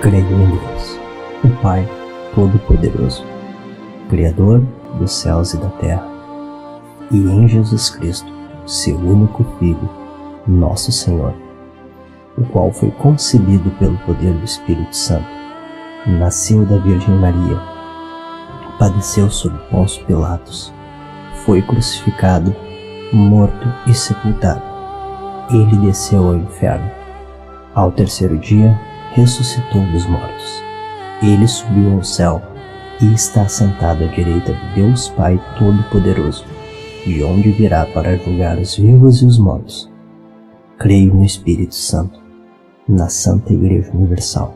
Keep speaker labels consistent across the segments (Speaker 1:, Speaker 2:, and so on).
Speaker 1: Creio em Deus, o Pai Todo-Poderoso, Criador dos céus e da terra, e em Jesus Cristo, seu único Filho, nosso Senhor, o qual foi concebido pelo poder do Espírito Santo, nasceu da Virgem Maria, padeceu sob Pôncio Pilatos, foi crucificado, morto e sepultado. Ele desceu ao inferno. Ao terceiro dia, ressuscitou dos mortos. Ele subiu ao céu e está assentado à direita de Deus Pai Todo-Poderoso, de onde virá para julgar os vivos e os mortos. Creio no Espírito Santo, na Santa Igreja Universal,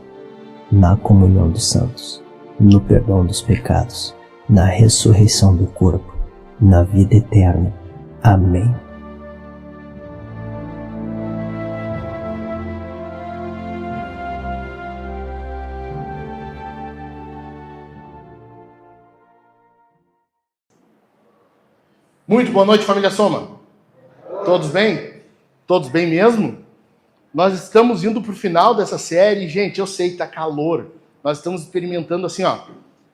Speaker 1: na comunhão dos santos, no perdão dos pecados, na ressurreição do corpo, na vida eterna. Amém.
Speaker 2: Muito boa noite, família Soma. Todos bem? Todos bem mesmo? Nós estamos indo para o final dessa série. Gente, eu sei que está calor. Nós estamos experimentando assim,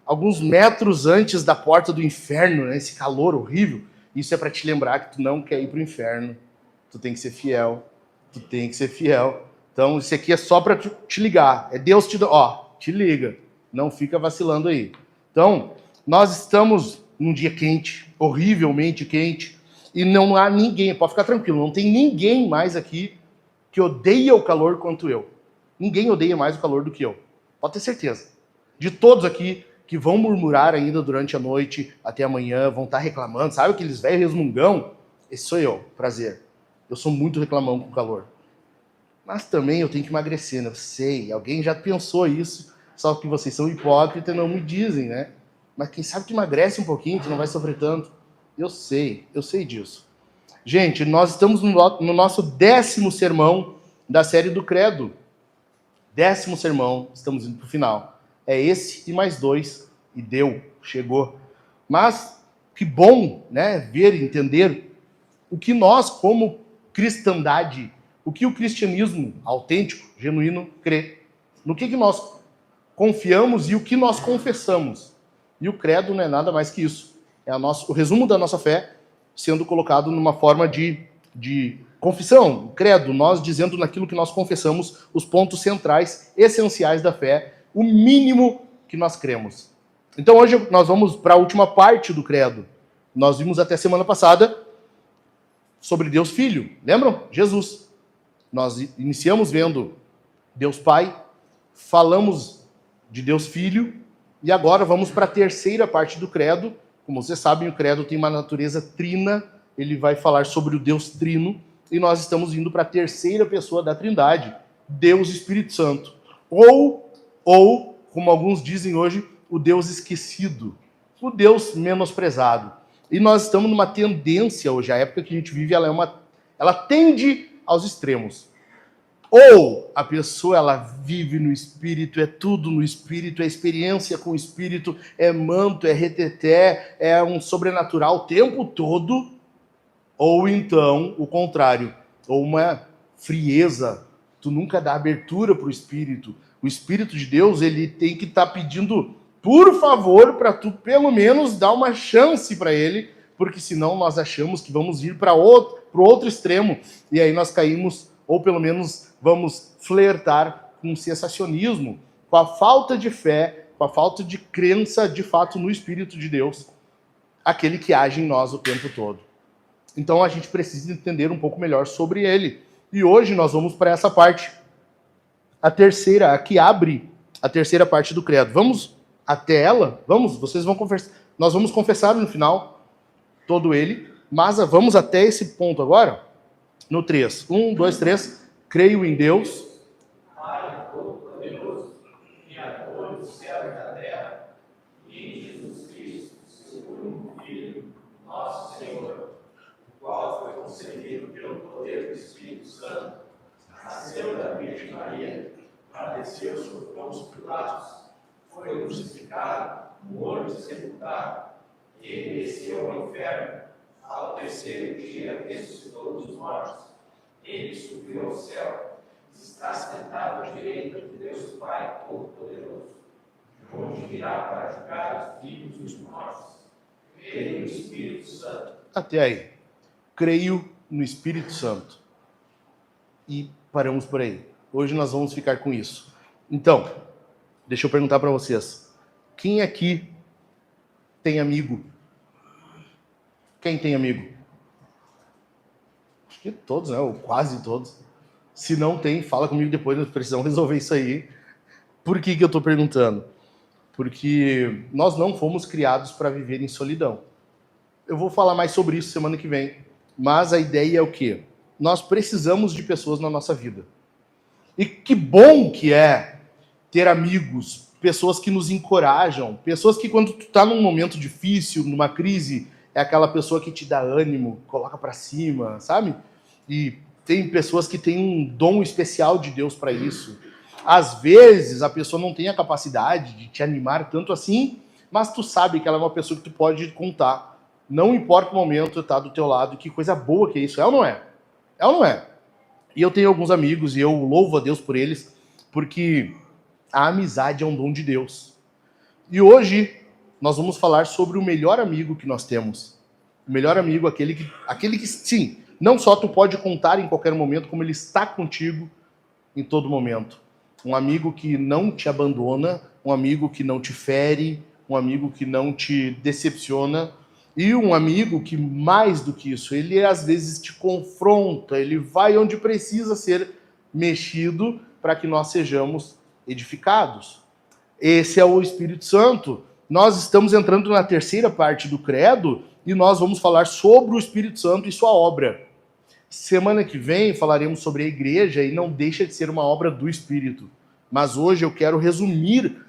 Speaker 2: alguns metros antes da porta do inferno, né? Esse calor horrível. Isso é para te lembrar que tu não quer ir para o inferno. Tu tem que ser fiel. Tu tem que ser fiel. Então, isso aqui é só para te ligar. É Deus te te liga. Não fica vacilando aí. Então, nós estamos num dia quente, horrivelmente quente, e não há ninguém, pode ficar tranquilo, não tem ninguém mais aqui que odeia o calor quanto eu. Ninguém odeia mais o calor do que eu. Pode ter certeza. De todos aqui que vão murmurar ainda durante a noite, até amanhã, vão estar reclamando, sabe aqueles velhos resmungão? Esse sou eu, prazer. Eu sou muito reclamão com o calor. Mas também eu tenho que emagrecer, né? Eu sei, alguém já pensou isso, só que vocês são hipócritas e não me dizem, né? Mas quem sabe que emagrece um pouquinho, tu não vai sofrer tanto. Eu sei disso. Gente, nós estamos no nosso 10º sermão da série do Credo. 10º sermão, estamos indo para o final. É esse e mais 2, e chegou. Mas que bom, né, ver e entender o que nós, como cristandade, o que o cristianismo autêntico, genuíno, crê. No que nós confiamos e o que nós confessamos. E o credo não é nada mais que isso. É o resumo da nossa fé sendo colocado numa forma de confissão. O credo, nós dizendo naquilo que nós confessamos os pontos centrais, essenciais da fé, o mínimo que nós cremos. Então hoje nós vamos para a última parte do credo. Nós vimos até semana passada sobre Deus Filho. Lembram? Jesus. Nós iniciamos vendo Deus Pai, falamos de Deus Filho, e agora vamos para a terceira parte do credo. Como vocês sabem, o credo tem uma natureza trina, ele vai falar sobre o Deus Trino, e nós estamos indo para a terceira pessoa da Trindade, Deus Espírito Santo. Ou, como alguns dizem hoje, o Deus esquecido, o Deus menosprezado. E nós estamos numa tendência hoje, a época que a gente vive, ela tende aos extremos. Ou a pessoa, ela vive no Espírito, é tudo no Espírito, é experiência com o Espírito, é manto, é reteté, é um sobrenatural o tempo todo. Ou então, o contrário, ou uma frieza, tu nunca dá abertura para o Espírito. O Espírito de Deus, ele tem que estar pedindo, por favor, para tu pelo menos dar uma chance para ele, porque senão nós achamos que vamos ir para o outro extremo, e aí nós caímos, ou pelo menos vamos flertar com o sensacionismo, com a falta de fé, com a falta de crença de fato no Espírito de Deus, aquele que age em nós o tempo todo. Então a gente precisa entender um pouco melhor sobre ele. E hoje nós vamos para essa parte, a terceira, a que abre a terceira parte do credo. Vamos até ela? Vamos? Vocês vão confessar. Nós vamos confessar no final todo ele, mas vamos até esse ponto agora, no 3. 1, 2, 3. Creio em Deus,
Speaker 3: Pai Todo-Poderoso, Criador do céu e da terra, e em Jesus Cristo, seu único Filho, nosso Senhor, o qual foi concebido pelo poder do Espírito Santo, nasceu da Virgem Maria, padeceu sob Pôncio Pilatos, foi crucificado, morto e sepultado. Ele desceu ao inferno, ao terceiro dia ressuscitou dos mortos. Ele subiu ao céu está sentado à direita de Deus Pai Todo-Poderoso, de onde virá para julgar os vivos e os mortos. Creio no Espírito Santo.
Speaker 2: Até aí. Creio no Espírito Santo. E paramos por aí. Hoje nós vamos ficar com isso. Então, deixa eu perguntar para vocês. Quem aqui tem amigo? Quem tem amigo? Acho que todos, né? Ou quase todos. Se não tem, fala comigo depois, nós precisamos resolver isso aí. Por que eu estou perguntando? Porque nós não fomos criados para viver em solidão. Eu vou falar mais sobre isso semana que vem. Mas a ideia é o quê? Nós precisamos de pessoas na nossa vida. E que bom que é ter amigos, pessoas que nos encorajam, pessoas que quando tu tá num momento difícil, numa crise, é aquela pessoa que te dá ânimo, coloca para cima, sabe? E tem pessoas que têm um dom especial de Deus para isso. Às vezes a pessoa não tem a capacidade de te animar tanto assim, mas tu sabe que ela é uma pessoa que tu pode contar. Não importa o momento, tá do teu lado, que coisa boa que é isso, é ou não é? É ou não é? E eu tenho alguns amigos e eu louvo a Deus por eles, porque a amizade é um dom de Deus. E hoje nós vamos falar sobre o melhor amigo que nós temos. O melhor amigo, aquele que sim, não só tu pode contar em qualquer momento, como ele está contigo em todo momento. Um amigo que não te abandona, um amigo que não te fere, um amigo que não te decepciona, e um amigo que, mais do que isso, ele às vezes te confronta, ele vai onde precisa ser mexido para que nós sejamos edificados. Esse é o Espírito Santo. Nós estamos entrando na terceira parte do credo e nós vamos falar sobre o Espírito Santo e sua obra. Semana que vem falaremos sobre a igreja e não deixa de ser uma obra do Espírito. Mas hoje eu quero resumir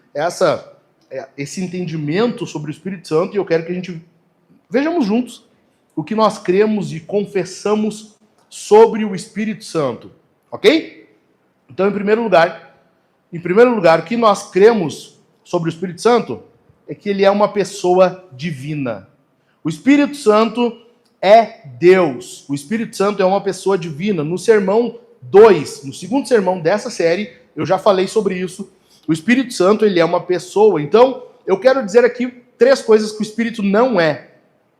Speaker 2: esse entendimento sobre o Espírito Santo e eu quero que a gente vejamos juntos o que nós cremos e confessamos sobre o Espírito Santo. Ok? Então, em primeiro lugar, o que nós cremos sobre o Espírito Santo é que ele é uma pessoa divina. O Espírito Santo é Deus. O Espírito Santo é uma pessoa divina. No sermão 2, no segundo sermão dessa série, eu já falei sobre isso. O Espírito Santo, ele é uma pessoa. Então, eu quero dizer aqui 3 coisas que o Espírito não é.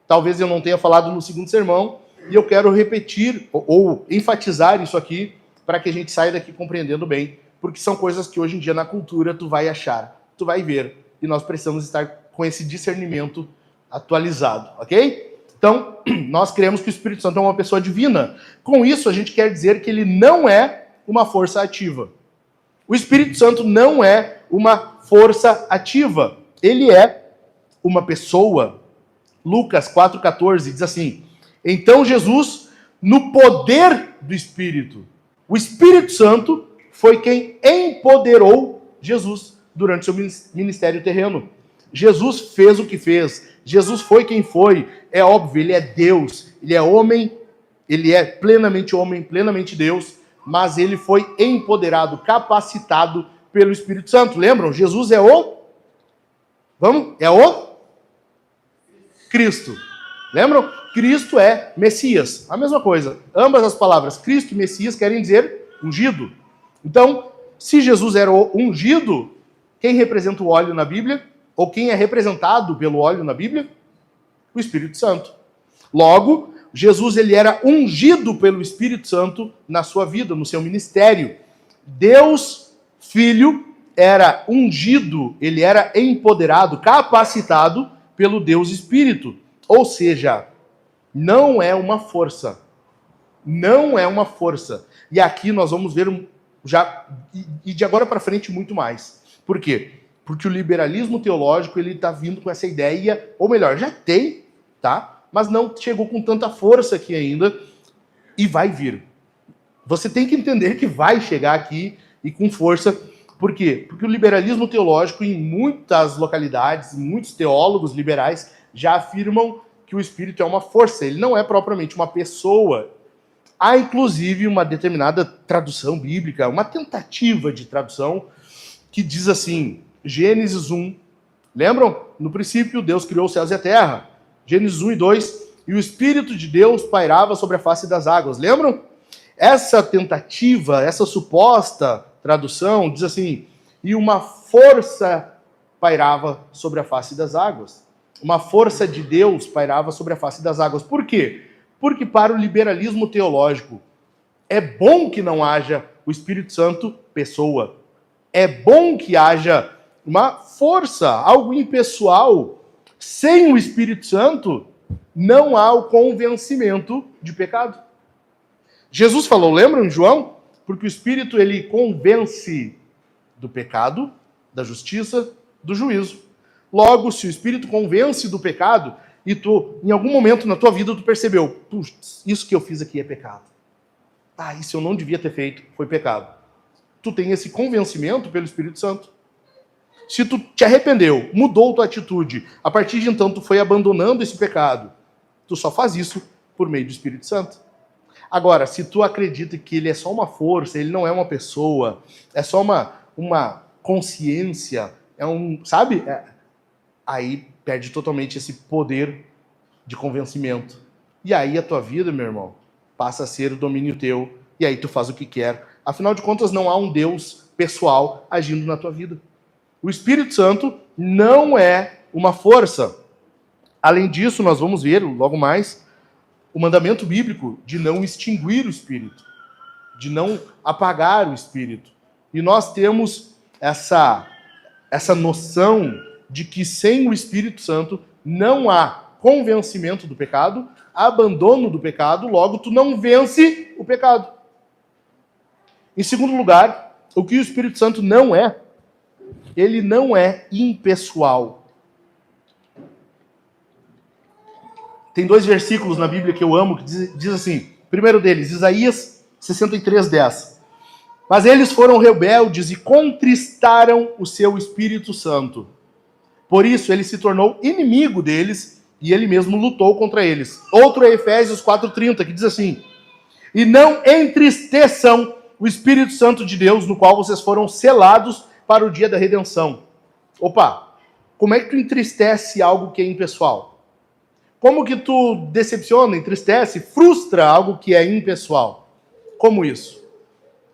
Speaker 2: Talvez eu não tenha falado no segundo sermão, e eu quero repetir ou enfatizar isso aqui para que a gente saia daqui compreendendo bem, porque são coisas que hoje em dia na cultura tu vai achar, tu vai ver, e nós precisamos estar com esse discernimento atualizado, ok? Então, nós cremos que o Espírito Santo é uma pessoa divina. Com isso, a gente quer dizer que ele não é uma força ativa. O Espírito Santo não é uma força ativa. Ele é uma pessoa. Lucas 4,14 diz assim: então Jesus, no poder do Espírito, o Espírito Santo foi quem empoderou Jesus durante seu ministério terreno. Jesus fez o que fez. Jesus foi quem foi. É óbvio, ele é Deus. Ele é homem, ele é plenamente homem, plenamente Deus. Mas ele foi empoderado, capacitado pelo Espírito Santo. Lembram? Jesus é o... Vamos? É o... Cristo. Lembram? Cristo é Messias. A mesma coisa. Ambas as palavras, Cristo e Messias, querem dizer ungido. Então, se Jesus era o ungido, quem representa o óleo na Bíblia? Ou quem é representado pelo óleo na Bíblia? O Espírito Santo. Logo, Jesus ele era ungido pelo Espírito Santo na sua vida, no seu ministério. Deus, Filho, era ungido, ele era empoderado, capacitado pelo Deus Espírito. Ou seja, não é uma força. Não é uma força. E aqui nós vamos ver e de agora para frente muito mais. Por quê? Porque o liberalismo teológico ele está vindo com essa ideia, ou melhor, já tem, tá? Mas não chegou com tanta força aqui ainda e vai vir. Você tem que entender que vai chegar aqui e com força. Por quê? Porque o liberalismo teológico, em muitas localidades, muitos teólogos liberais já afirmam que o Espírito é uma força, ele não é propriamente uma pessoa. Há, inclusive, uma determinada tradução bíblica, uma tentativa de tradução, que diz assim, Gênesis 1, lembram? No princípio, Deus criou os céus e a terra. Gênesis 1 e 2, e o Espírito de Deus pairava sobre a face das águas, lembram? essa tentativa, essa suposta tradução diz assim: e uma força pairava sobre a face das águas. Uma força de Deus pairava sobre a face das águas. Por quê? Porque para o liberalismo teológico é bom que não haja o Espírito Santo pessoa. É bom que haja uma força, algo impessoal. Sem o Espírito Santo não há o convencimento de pecado. Jesus falou, lembram, João? Porque o Espírito, ele convence do pecado, da justiça, do juízo. Logo, se o Espírito convence do pecado, e tu, em algum momento na tua vida, tu percebeu, putz, isso que eu fiz aqui é pecado. Ah, isso eu não devia ter feito, foi pecado. Tu tem esse convencimento pelo Espírito Santo. Se tu te arrependeu, mudou tua atitude, a partir de então tu foi abandonando esse pecado, tu só faz isso por meio do Espírito Santo. Agora, se tu acredita que ele é só uma força, ele não é uma pessoa, é só uma consciência, sabe? Aí perde totalmente esse poder de convencimento. E aí a tua vida, meu irmão, passa a ser o domínio teu, e aí tu faz o que quer. Afinal de contas, não há um Deus pessoal agindo na tua vida. O Espírito Santo não é uma força. Além disso, nós vamos ver logo mais o mandamento bíblico de não extinguir o Espírito, de não apagar o Espírito. E nós temos essa noção de que sem o Espírito Santo não há convencimento do pecado, abandono do pecado, logo tu não vence o pecado. Em segundo lugar, o que o Espírito Santo não é, ele não é impessoal. Tem 2 versículos na Bíblia que eu amo, que diz assim, primeiro deles, Isaías 63:10. Mas eles foram rebeldes e contristaram o seu Espírito Santo. Por isso, ele se tornou inimigo deles e ele mesmo lutou contra eles. Outro é Efésios 4:30, que diz assim, e não entristeçam o Espírito Santo de Deus, no qual vocês foram selados para o dia da redenção. Opa, como é que tu entristece algo que é impessoal? Como que tu decepciona, entristece, frustra algo que é impessoal? Como isso?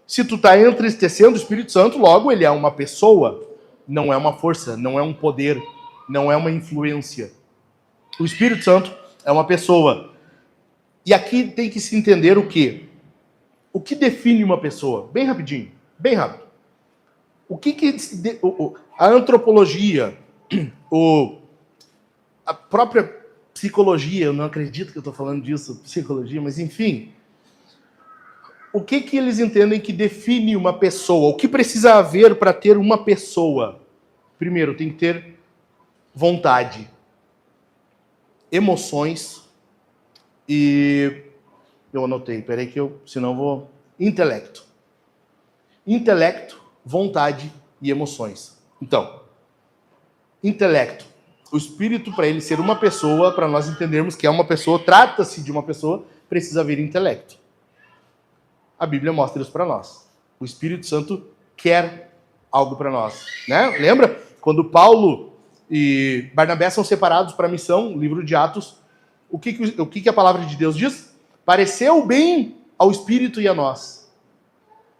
Speaker 2: Se tu está entristecendo o Espírito Santo, logo ele é uma pessoa, não é uma força, não é um poder, não é uma influência. O Espírito Santo é uma pessoa. E aqui tem que se entender o quê? O que define uma pessoa? Bem rapidinho, bem rápido. O que a antropologia, a própria psicologia, eu não acredito que eu estou falando disso, psicologia, mas enfim. O que eles entendem que define uma pessoa? O que precisa haver para ter uma pessoa? Primeiro, tem que ter vontade, emoções e... Eu anotei, peraí que senão eu vou... Intelecto. Intelecto, vontade e emoções. Então, intelecto. O Espírito, para ele ser uma pessoa, para nós entendermos que é uma pessoa, trata-se de uma pessoa, precisa haver intelecto. A Bíblia mostra isso para nós. O Espírito Santo quer algo para nós. Né? Lembra? Quando Paulo e Barnabé são separados para a missão, livro de Atos, o que a palavra de Deus diz? Pareceu bem ao Espírito e a nós.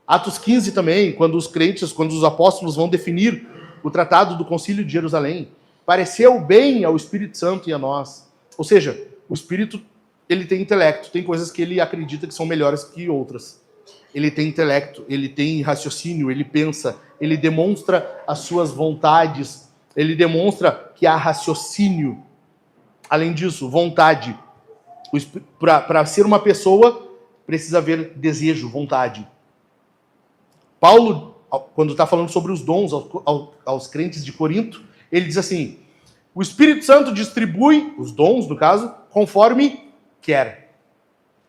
Speaker 2: Atos 15 também, quando os apóstolos vão definir o tratado do Concílio de Jerusalém, pareceu bem ao Espírito Santo e a nós. Ou seja, o Espírito, ele tem intelecto, tem coisas que ele acredita que são melhores que outras. Ele tem intelecto, ele tem raciocínio, ele pensa, ele demonstra as suas vontades, ele demonstra que há raciocínio. Além disso, vontade. Para ser uma pessoa, precisa haver desejo, vontade. Paulo, quando está falando sobre os dons aos crentes de Corinto, ele diz assim, o Espírito Santo distribui, os dons no caso, conforme quer.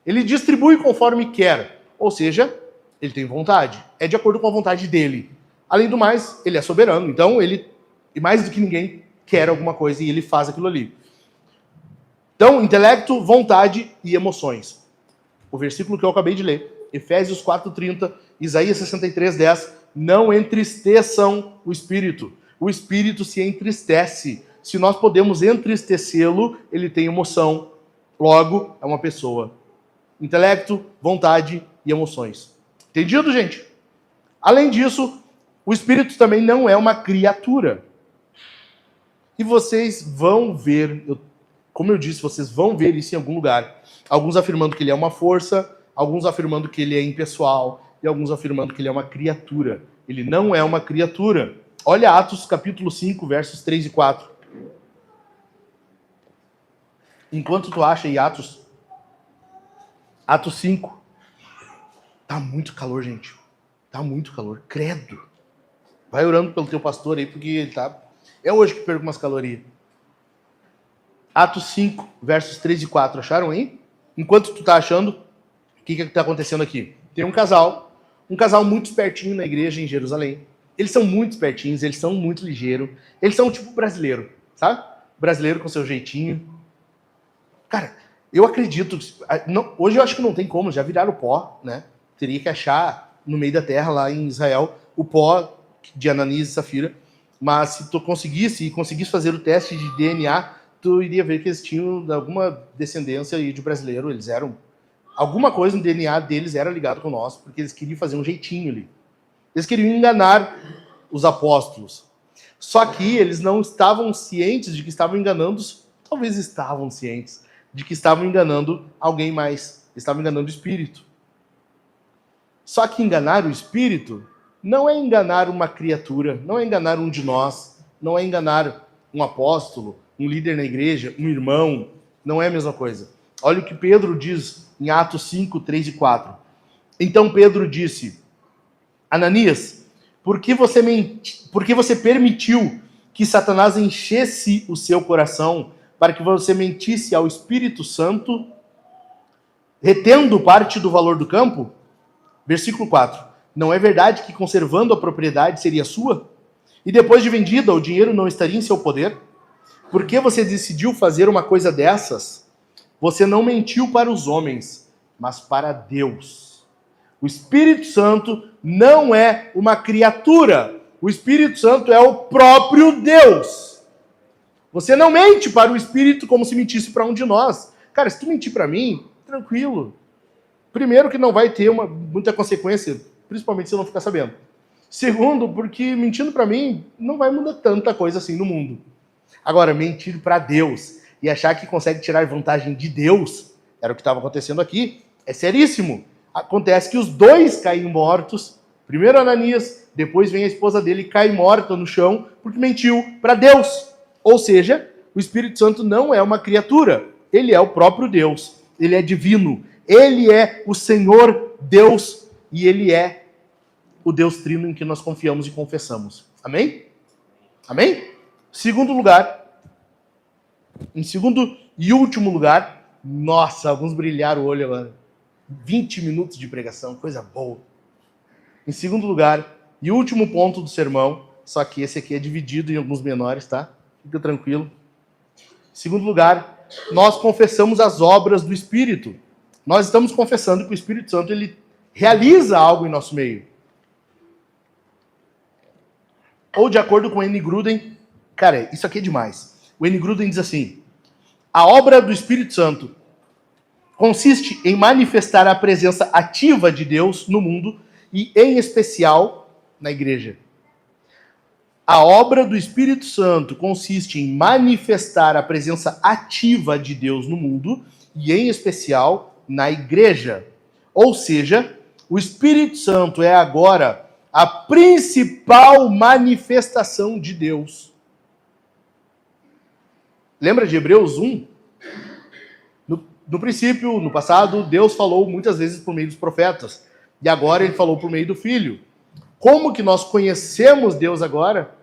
Speaker 2: Ele distribui conforme quer, ou seja, ele tem vontade, é de acordo com a vontade dele. Além do mais, ele é soberano, então ele, e mais do que ninguém, quer alguma coisa e ele faz aquilo ali. Então, intelecto, vontade e emoções. O versículo que eu acabei de ler, Efésios 4:30, Isaías 63:10, não entristeçam o Espírito. O Espírito se entristece. Se nós podemos entristecê-lo, ele tem emoção. Logo, é uma pessoa. Intelecto, vontade e emoções. Entendido, gente? Além disso, o Espírito também não é uma criatura. E vocês vão ver, como eu disse, vocês vão ver isso em algum lugar. Alguns afirmando que ele é uma força, alguns afirmando que ele é impessoal, e alguns afirmando que ele é uma criatura. Ele não é uma criatura. Olha Atos capítulo 5, versos 3 e 4. Enquanto tu acha aí Atos 5. Tá muito calor, gente. Tá muito calor. Credo. Vai orando pelo teu pastor aí, porque ele tá... É hoje que perco umas calorias. Atos 5, versos 3 e 4. Acharam aí? Enquanto tu tá achando, o que tá acontecendo aqui? Tem um casal muito espertinho na igreja em Jerusalém. Eles são muito espertinhos, eles são muito ligeiros. Eles são tipo brasileiro, sabe? Brasileiro com seu jeitinho. Cara, eu acredito... Hoje eu acho que não tem como, já viraram pó, né? Teria que achar no meio da terra, lá em Israel, o pó de Ananias e Safira. Mas se tu conseguisse fazer o teste de DNA, tu iria ver que eles tinham alguma descendência aí de brasileiro. Eles eram... Alguma coisa no DNA deles era ligado com o nosso, porque eles queriam fazer um jeitinho ali. Eles queriam enganar os apóstolos. Só que eles não estavam cientes de que estavam enganando... Talvez estavam cientes de que estavam enganando alguém mais. Estavam enganando o Espírito. Só que enganar o Espírito não é enganar uma criatura, não é enganar um de nós, não é enganar um apóstolo, um líder na igreja, um irmão, não é a mesma coisa. Olha o que Pedro diz em Atos 5, 3 e 4. Então Pedro disse: Ananias, por que você permitiu que Satanás enchesse o seu coração para que você mentisse ao Espírito Santo, retendo parte do valor do campo? Versículo 4. Não é verdade que conservando a propriedade seria sua? E depois de vendida, o dinheiro não estaria em seu poder? Por que você decidiu fazer uma coisa dessas? Você não mentiu para os homens, mas para Deus. O Espírito Santo não é uma criatura. O Espírito Santo é o próprio Deus. Você não mente para o Espírito como se mentisse para um de nós. Cara, se tu mentir para mim, tranquilo. Primeiro que não vai ter muita consequência, principalmente se eu não ficar sabendo. Segundo, porque mentindo para mim não vai mudar tanta coisa assim no mundo. Agora, mentir para Deus e achar que consegue tirar vantagem de Deus, era o que estava acontecendo aqui, é seríssimo. Acontece que os dois caem mortos. Primeiro Ananias, depois vem a esposa dele e cai morta no chão porque mentiu para Deus. Ou seja, o Espírito Santo não é uma criatura. Ele é o próprio Deus. Ele é divino. Ele é o Senhor Deus e Ele é o Deus Trino em que nós confiamos e confessamos. Amém? Amém? Em segundo e último lugar, nossa, alguns brilharam o olho agora. 20 minutos de pregação, coisa boa. Em segundo lugar, e último ponto do sermão, só que esse aqui é dividido em alguns menores, tá? Fica tranquilo. Em segundo lugar, nós confessamos as obras do Espírito. Nós estamos confessando que o Espírito Santo ele realiza algo em nosso meio. Ou de acordo com N. Gruden, cara, isso aqui é demais. O N. Gruden diz assim: a obra do Espírito Santo consiste em manifestar a presença ativa de Deus no mundo e, em especial, na igreja. A obra do Espírito Santo consiste em manifestar a presença ativa de Deus no mundo e, em especial, na igreja. Ou seja, o Espírito Santo é agora a principal manifestação de Deus. Lembra de Hebreus 1? No princípio, no passado, Deus falou muitas vezes por meio dos profetas. E agora ele falou por meio do Filho. Como que nós conhecemos Deus agora?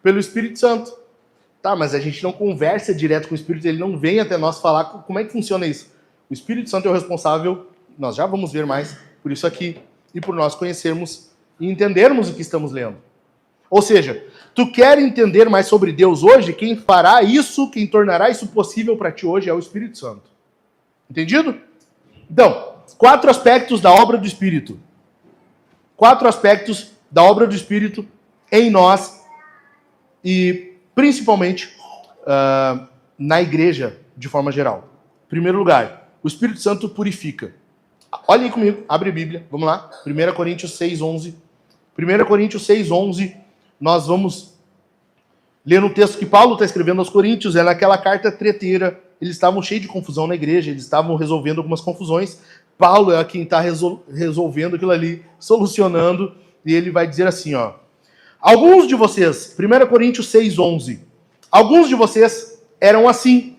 Speaker 2: Pelo Espírito Santo. Tá, mas a gente não conversa direto com o Espírito, ele não vem até nós falar como é que funciona isso. O Espírito Santo é o responsável, nós já vamos ver mais por isso aqui, e por nós conhecermos e entendermos o que estamos lendo. Ou seja, tu quer entender mais sobre Deus hoje? Quem fará isso, quem tornará isso possível para ti hoje é o Espírito Santo. Entendido? Então, 4 aspectos da obra do Espírito. 4 aspectos da obra do Espírito em nós e principalmente na igreja de forma geral. Em primeiro lugar, o Espírito Santo purifica. Olha aí comigo, abre a Bíblia, vamos lá. 1 Coríntios 6:11. 1 Coríntios 6:11, nós vamos ler no texto que Paulo está escrevendo aos Coríntios, é naquela carta treteira. Eles estavam cheios de confusão na igreja, eles estavam resolvendo algumas confusões. Paulo é quem está resolvendo aquilo ali, solucionando, e ele vai dizer assim, ó. Alguns de vocês, 1 Coríntios 6:11, alguns de vocês eram assim,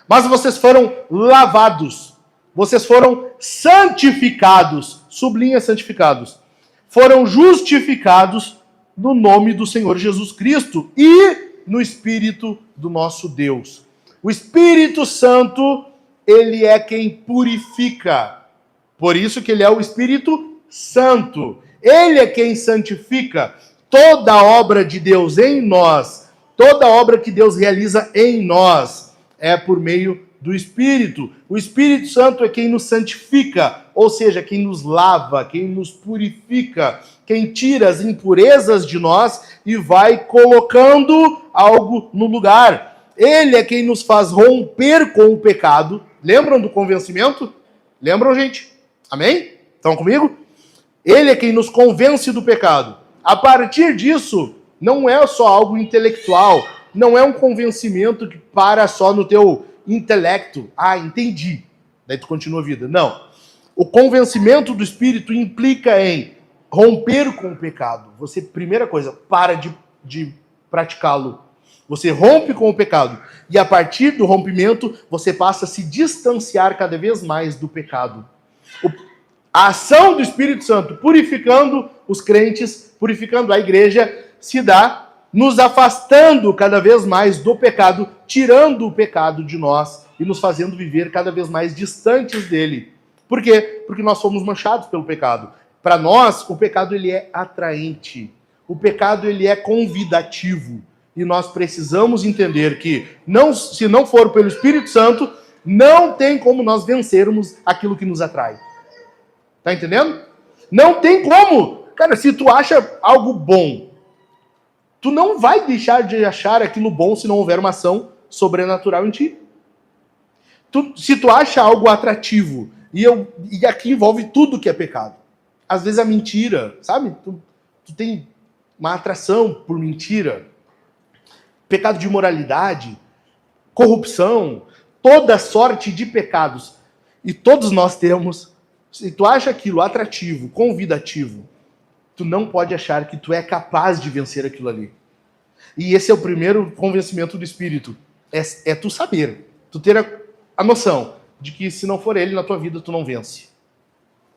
Speaker 2: mas vocês foram lavados, vocês foram santificados, sublinha santificados, foram justificados no nome do Senhor Jesus Cristo e no Espírito do nosso Deus. O Espírito Santo, ele é quem purifica. Por isso que ele é o Espírito Santo. Ele é quem santifica. Toda a obra de Deus em nós, toda a obra que Deus realiza em nós, é por meio do Espírito. O Espírito Santo é quem nos santifica, ou seja, quem nos lava, quem nos purifica, quem tira as impurezas de nós e vai colocando algo no lugar. Ele é quem nos faz romper com o pecado. Lembram do convencimento? Lembram, gente? Amém? Estão comigo? Ele é quem nos convence do pecado. A partir disso, não é só algo intelectual, não é um convencimento que para só no teu intelecto. Ah, entendi. Daí tu continua a vida. Não. O convencimento do Espírito implica em romper com o pecado. Você, primeira coisa, para de praticá-lo. Você rompe com o pecado. E a partir do rompimento, você passa a se distanciar cada vez mais do pecado. A ação do Espírito Santo, purificando os crentes, purificando a igreja, se dá nos afastando cada vez mais do pecado, tirando o pecado de nós e nos fazendo viver cada vez mais distantes dele. Por quê? Porque nós somos manchados pelo pecado. Para nós, o pecado ele é atraente. O pecado ele é convidativo. E nós precisamos entender que, se não for pelo Espírito Santo, não tem como nós vencermos aquilo que nos atrai. Tá entendendo? Não tem como. Cara, se tu acha algo bom, tu não vai deixar de achar aquilo bom se não houver uma ação sobrenatural em ti. Se tu acha algo atrativo, e aqui envolve tudo que é pecado. Às vezes a mentira, sabe? Tu tem uma atração por mentira. Pecado de imoralidade, corrupção, toda sorte de pecados. E todos nós temos. Se tu acha aquilo atrativo, convidativo, tu não pode achar que tu é capaz de vencer aquilo ali. E esse é o primeiro convencimento do Espírito. É tu saber, tu ter a noção de que se não for ele na tua vida, tu não vence.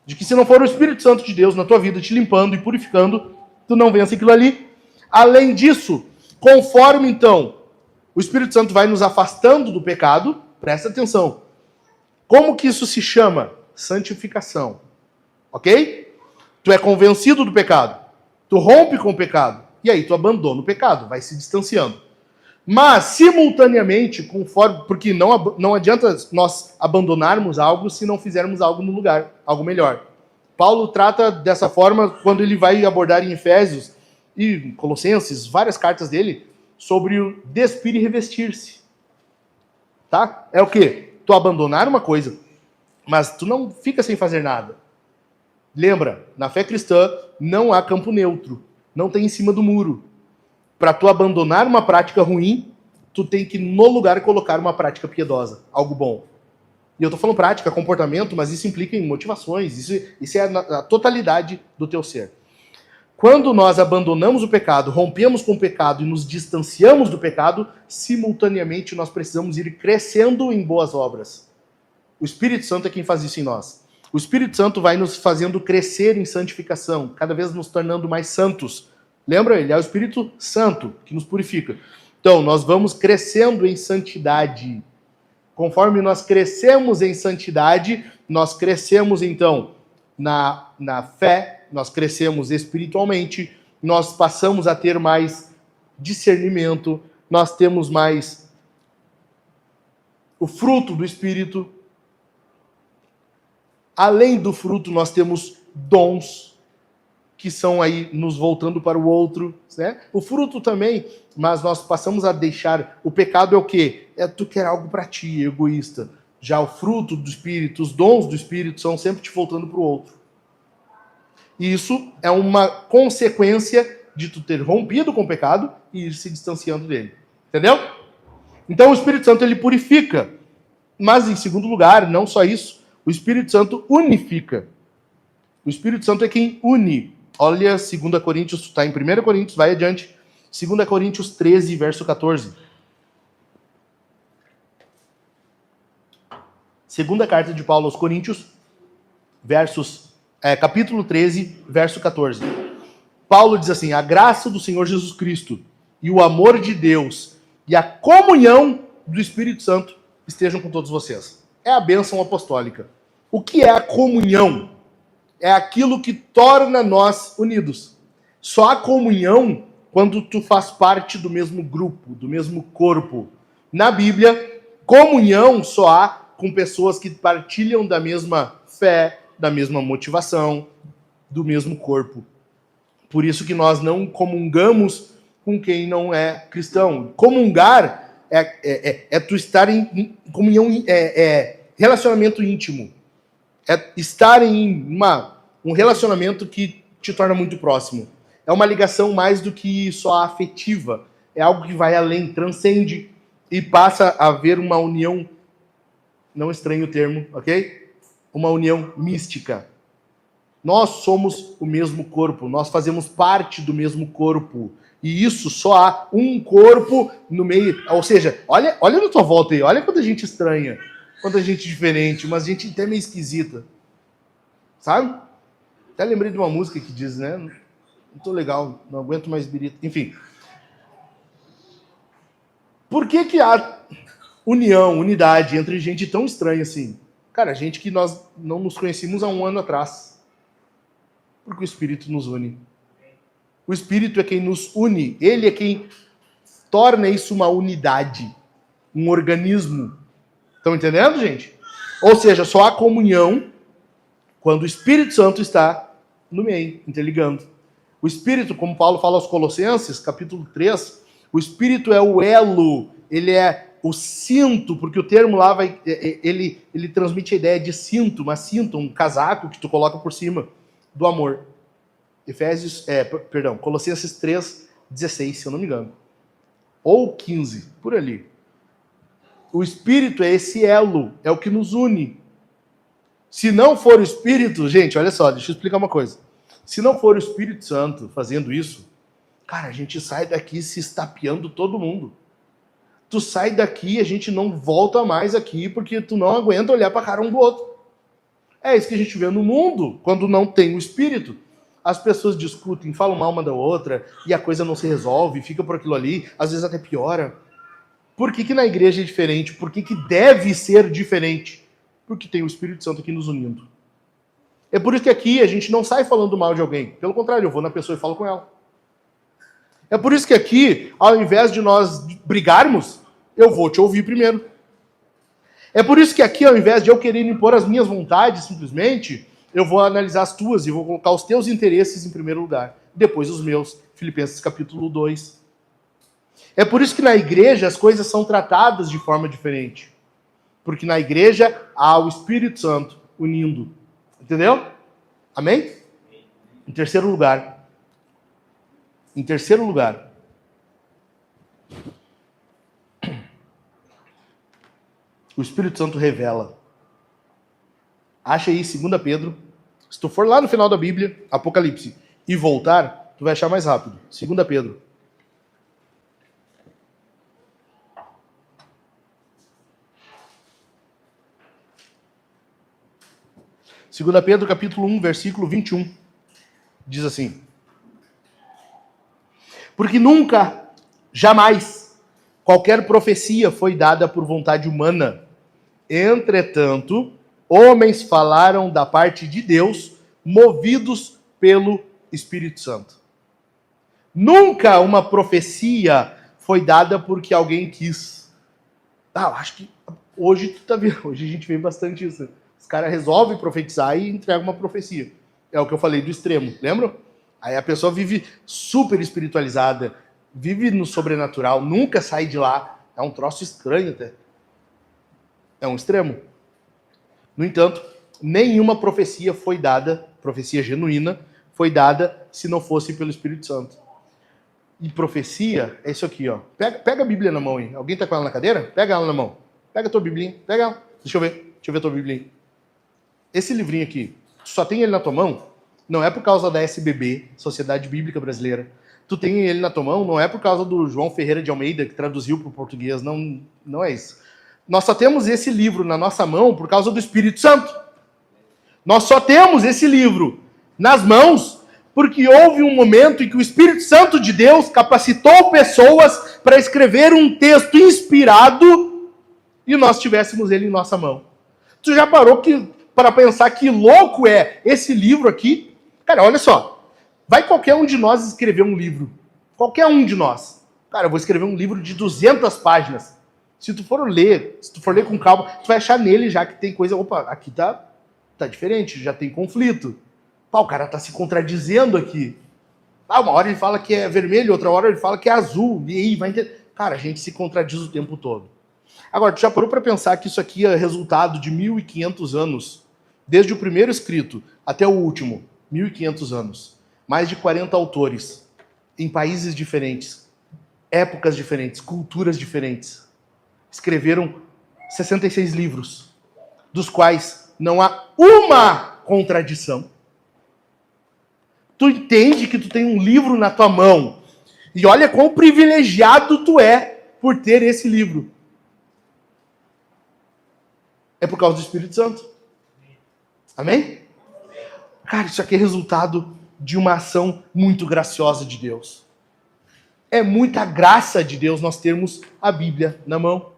Speaker 2: De que se não for o Espírito Santo de Deus na tua vida te limpando e purificando, tu não vence aquilo ali. Além disso, conforme então o Espírito Santo vai nos afastando do pecado, presta atenção. Como que isso se chama? Santificação. Ok? Tu é convencido do pecado. Tu rompe com o pecado. E aí tu abandona o pecado, vai se distanciando. Mas, simultaneamente, porque não adianta nós abandonarmos algo se não fizermos algo no lugar, algo melhor. Paulo trata dessa forma quando ele vai abordar em Efésios e Colossenses, várias cartas dele, sobre o despir e revestir-se. Tá? É o quê? Tu abandonar uma coisa, mas tu não fica sem fazer nada. Lembra, na fé cristã não há campo neutro, não tem em cima do muro. Para tu abandonar uma prática ruim, tu tem que no lugar colocar uma prática piedosa, algo bom. E eu tô falando prática, comportamento, mas isso implica em motivações, isso é a totalidade do teu ser. Quando nós abandonamos o pecado, rompemos com o pecado e nos distanciamos do pecado, simultaneamente nós precisamos ir crescendo em boas obras. O Espírito Santo é quem faz isso em nós. O Espírito Santo vai nos fazendo crescer em santificação, cada vez nos tornando mais santos. Lembra? Ele é o Espírito Santo que nos purifica. Então, nós vamos crescendo em santidade. Conforme nós crescemos em santidade, nós crescemos, então, na fé, nós crescemos espiritualmente, nós passamos a ter mais discernimento, nós temos mais o fruto do Espírito. Além do fruto, nós temos dons, que são aí nos voltando para o outro, né? O fruto também, mas nós passamos a deixar... O pecado é o quê? É tu quer algo para ti, egoísta. Já o fruto do Espírito, os dons do Espírito são sempre te voltando para o outro. E isso é uma consequência de tu ter rompido com o pecado e ir se distanciando dele. Entendeu? Então o Espírito Santo ele purifica. Mas em segundo lugar, não só isso, o Espírito Santo unifica. O Espírito Santo é quem une. Olha 2 Coríntios, está em 1 Coríntios, vai adiante. 2 Coríntios 13, verso 14. Segunda carta de Paulo aos Coríntios, capítulo 13, verso 14. Paulo diz assim: a graça do Senhor Jesus Cristo e o amor de Deus e a comunhão do Espírito Santo estejam com todos vocês. É a bênção apostólica. O que é a comunhão? É aquilo que torna nós unidos. Só a comunhão quando tu faz parte do mesmo grupo, do mesmo corpo. Na Bíblia, comunhão só há com pessoas que partilham da mesma fé, da mesma motivação, do mesmo corpo. Por isso que nós não comungamos com quem não é cristão. Comungar é tu estar em comunhão, relacionamento íntimo. É estar em um relacionamento que te torna muito próximo. É uma ligação mais do que só afetiva. É algo que vai além, transcende e passa a haver uma união, não estranho o termo, ok? Uma união mística. Nós somos o mesmo corpo, nós fazemos parte do mesmo corpo. E isso só há um corpo no meio. Ou seja, olha na tua volta aí, olha quanta gente estranha, quanta gente diferente, mas gente até meio esquisita. Sabe? Até lembrei de uma música que diz, né? Não tô legal, não aguento mais birita. Enfim. Por que há união, unidade entre gente tão estranha assim? Cara, gente que nós não nos conhecíamos há um ano atrás. Porque o Espírito nos une. O Espírito é quem nos une. Ele é quem torna isso uma unidade. Um organismo. Estão entendendo, gente? Ou seja, só há comunhão quando o Espírito Santo está no meio, interligando. O Espírito, como Paulo fala aos Colossenses, capítulo 3, o Espírito é o elo, ele é o cinto, porque o termo lá ele transmite a ideia de cinto, um casaco que tu coloca por cima do amor. Colossenses 3, 16, se eu não me engano. Ou 15, por ali. O Espírito é esse elo, é o que nos une. Se não for o Espírito, gente, olha só, deixa eu explicar uma coisa. Se não for o Espírito Santo fazendo isso, cara, a gente sai daqui se estapeando todo mundo. Tu sai daqui, a gente não volta mais aqui, porque tu não aguenta olhar pra cara um do outro. É isso que a gente vê no mundo, quando não tem o Espírito. As pessoas discutem, falam mal uma da outra, e a coisa não se resolve, fica por aquilo ali, às vezes até piora. Por que na igreja é diferente? Por que deve ser diferente? Porque tem o Espírito Santo aqui nos unindo. É por isso que aqui a gente não sai falando mal de alguém. Pelo contrário, eu vou na pessoa e falo com ela. É por isso que aqui, ao invés de nós brigarmos, eu vou te ouvir primeiro. É por isso que aqui, ao invés de eu querer impor as minhas vontades, simplesmente, eu vou analisar as tuas e vou colocar os teus interesses em primeiro lugar. Depois os meus. Filipenses capítulo 2. É por isso que na igreja as coisas são tratadas de forma diferente. Porque na igreja há o Espírito Santo unindo. Entendeu? Amém? Em terceiro lugar, o Espírito Santo revela. Acha aí 2 Pedro. Se tu for lá no final da Bíblia, Apocalipse, e voltar, tu vai achar mais rápido. 2 Pedro. Segunda Pedro, capítulo 1, versículo 21. Diz assim: porque nunca, jamais, qualquer profecia foi dada por vontade humana. Entretanto, homens falaram da parte de Deus, movidos pelo Espírito Santo. Nunca uma profecia foi dada porque alguém quis. Eu acho que hoje tu tá vendo, hoje a gente vê bastante isso. Os caras resolvem profetizar e entregam uma profecia. É o que eu falei do extremo, lembram? Aí a pessoa vive super espiritualizada, vive no sobrenatural, nunca sai de lá. É um troço estranho até. É um extremo. No entanto, nenhuma profecia foi dada, profecia genuína, foi dada se não fosse pelo Espírito Santo. E profecia é isso aqui, ó. Pega a Bíblia na mão aí. Alguém tá com ela na cadeira? Pega ela na mão. Pega a tua Biblinha. Pega ela. Deixa eu ver a tua Biblinha. Esse livrinho aqui, tu só tem ele na tua mão, não é por causa da SBB, Sociedade Bíblica Brasileira. Tu tem ele na tua mão, não é por causa do João Ferreira de Almeida, que traduziu para o português. Não é isso. Nós só temos esse livro na nossa mão por causa do Espírito Santo. Nós só temos esse livro nas mãos porque houve um momento em que o Espírito Santo de Deus capacitou pessoas para escrever um texto inspirado e nós tivéssemos ele em nossa mão. Tu já parou para pensar que louco é esse livro aqui? Cara, olha só. Vai qualquer um de nós escrever um livro. Qualquer um de nós. Cara, eu vou escrever um livro de 200 páginas. Se tu for ler com calma, tu vai achar nele já que tem coisa... Opa, aqui tá diferente, já tem conflito. Pá, o cara tá se contradizendo aqui. Uma hora ele fala que é vermelho, outra hora ele fala que é azul. E aí vai entender. Cara, a gente se contradiz o tempo todo. Agora, tu já parou para pensar que isso aqui é resultado de 1.500 anos? Desde o primeiro escrito até o último, 1.500 anos. Mais de 40 autores, em países diferentes, épocas diferentes, culturas diferentes. Escreveram 66 livros, dos quais não há uma contradição. Tu entende que tu tem um livro na tua mão. E olha quão privilegiado tu é por ter esse livro. É por causa do Espírito Santo. Amém? Cara, isso aqui é resultado de uma ação muito graciosa de Deus. É muita graça de Deus nós termos a Bíblia na mão.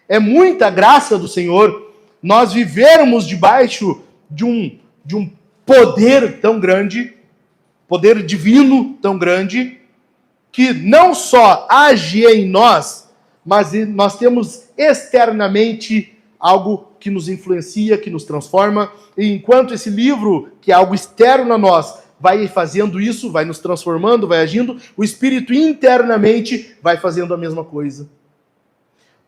Speaker 2: É muita graça do Senhor nós vivermos debaixo de um poder tão grande, poder divino tão grande, que não só age em nós, mas nós temos externamente algo que nos influencia, que nos transforma. E enquanto esse livro, que é algo externo a nós, vai fazendo isso, vai nos transformando, vai agindo, o Espírito internamente vai fazendo a mesma coisa.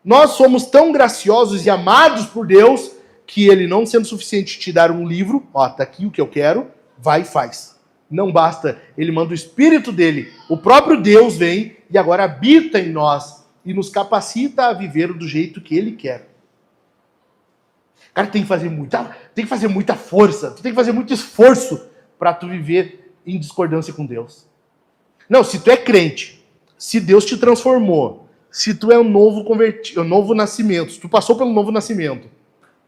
Speaker 2: Nós somos tão graciosos e amados por Deus que Ele, não sendo suficiente te dar um livro, ó, tá aqui o que eu quero, vai e faz. Não basta, Ele manda o Espírito dele, o próprio Deus vem e agora habita em nós e nos capacita a viver do jeito que Ele quer. Cara, tem que fazer muita força, tu tem que fazer muito esforço para tu viver em discordância com Deus. Não, se tu é crente, se Deus te transformou, se tu é um novo convertido, um novo nascimento, se tu passou pelo novo nascimento,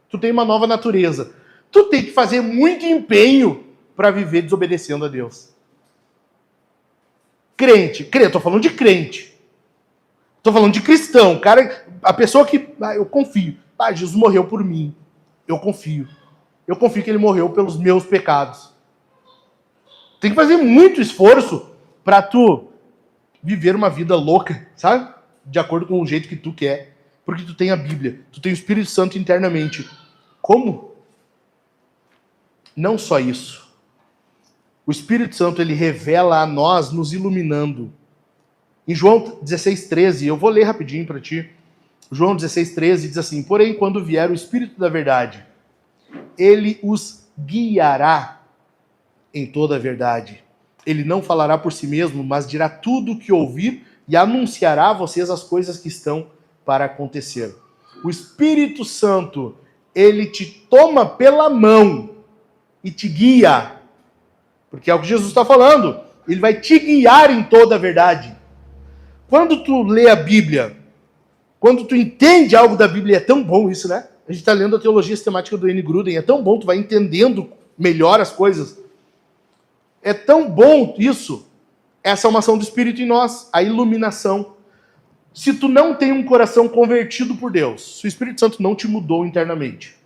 Speaker 2: tu tem uma nova natureza, tu tem que fazer muito empenho para viver desobedecendo a Deus. Crente, tô falando de crente. Tô falando de cristão, cara, a pessoa que, eu confio, Jesus morreu por mim. Eu confio que Ele morreu pelos meus pecados. Tem que fazer muito esforço para tu viver uma vida louca, sabe? De acordo com o jeito que tu quer. Porque tu tem a Bíblia, tu tem o Espírito Santo internamente. Como? Não só isso. O Espírito Santo, ele revela a nós, nos iluminando. Em João 16,13, eu vou ler rapidinho para ti. João 16,13 diz assim: porém, quando vier o Espírito da verdade, ele os guiará em toda a verdade. Ele não falará por si mesmo, mas dirá tudo o que ouvir e anunciará a vocês as coisas que estão para acontecer. O Espírito Santo, ele te toma pela mão e te guia. Porque é o que Jesus está falando. Ele vai te guiar em toda a verdade. Quando tu lê a Bíblia, quando tu entende algo da Bíblia, é tão bom isso, né? A gente está lendo a teologia sistemática do N. Gruden, é tão bom, tu vai entendendo melhor as coisas. É tão bom isso. Essa é uma ação do Espírito em nós, a iluminação. Se tu não tem um coração convertido por Deus, se o Espírito Santo não te mudou internamente,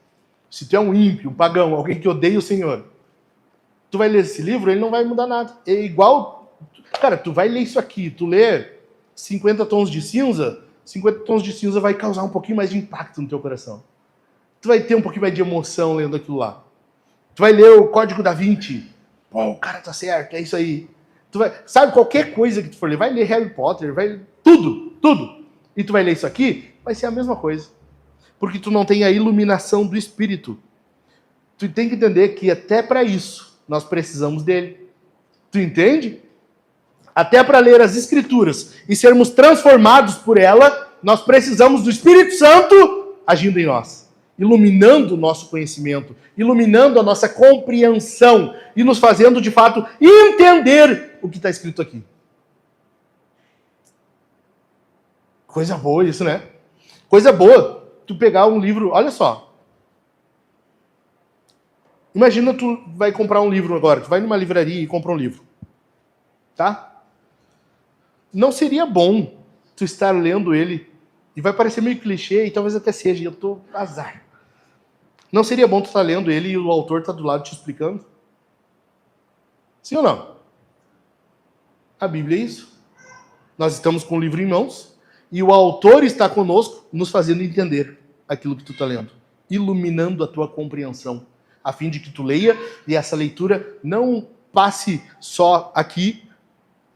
Speaker 2: se tu é um ímpio, um pagão, alguém que odeia o Senhor, tu vai ler esse livro, ele não vai mudar nada. É igual... Cara, tu vai ler isso aqui, tu lê 50 tons de cinza, 50 tons de cinza vai causar um pouquinho mais de impacto no teu coração. Tu vai ter um pouquinho mais de emoção lendo aquilo lá. Tu vai ler o Código da Vinci. Pô, o cara tá certo, é isso aí. Tu vai, sabe, qualquer coisa que tu for ler, vai ler Harry Potter, vai tudo. E tu vai ler isso aqui, vai ser a mesma coisa. porque tu não tem a iluminação do Espírito. Tu tem que entender que até para isso nós precisamos dele. Tu entende? Até para ler as Escrituras e sermos transformados por ela, nós precisamos do Espírito Santo agindo em nós, iluminando o nosso conhecimento, iluminando a nossa compreensão e nos fazendo, de fato, entender o que está escrito aqui. Coisa boa isso, né? Coisa boa tu pegar um livro, olha só. Imagina tu vai comprar um livro agora, tu vai numa livraria e compra um livro. Tá? Não seria bom tu estar lendo ele, e vai parecer meio clichê, e talvez até seja, e eu tô azar. Não seria bom tu estar lendo ele e o autor tá do lado te explicando? Sim ou não? A Bíblia é isso. Nós estamos com o livro em mãos, e o autor está conosco, nos fazendo entender aquilo que tu está lendo, iluminando a tua compreensão, a fim de que tu leia, e essa leitura não passe só aqui,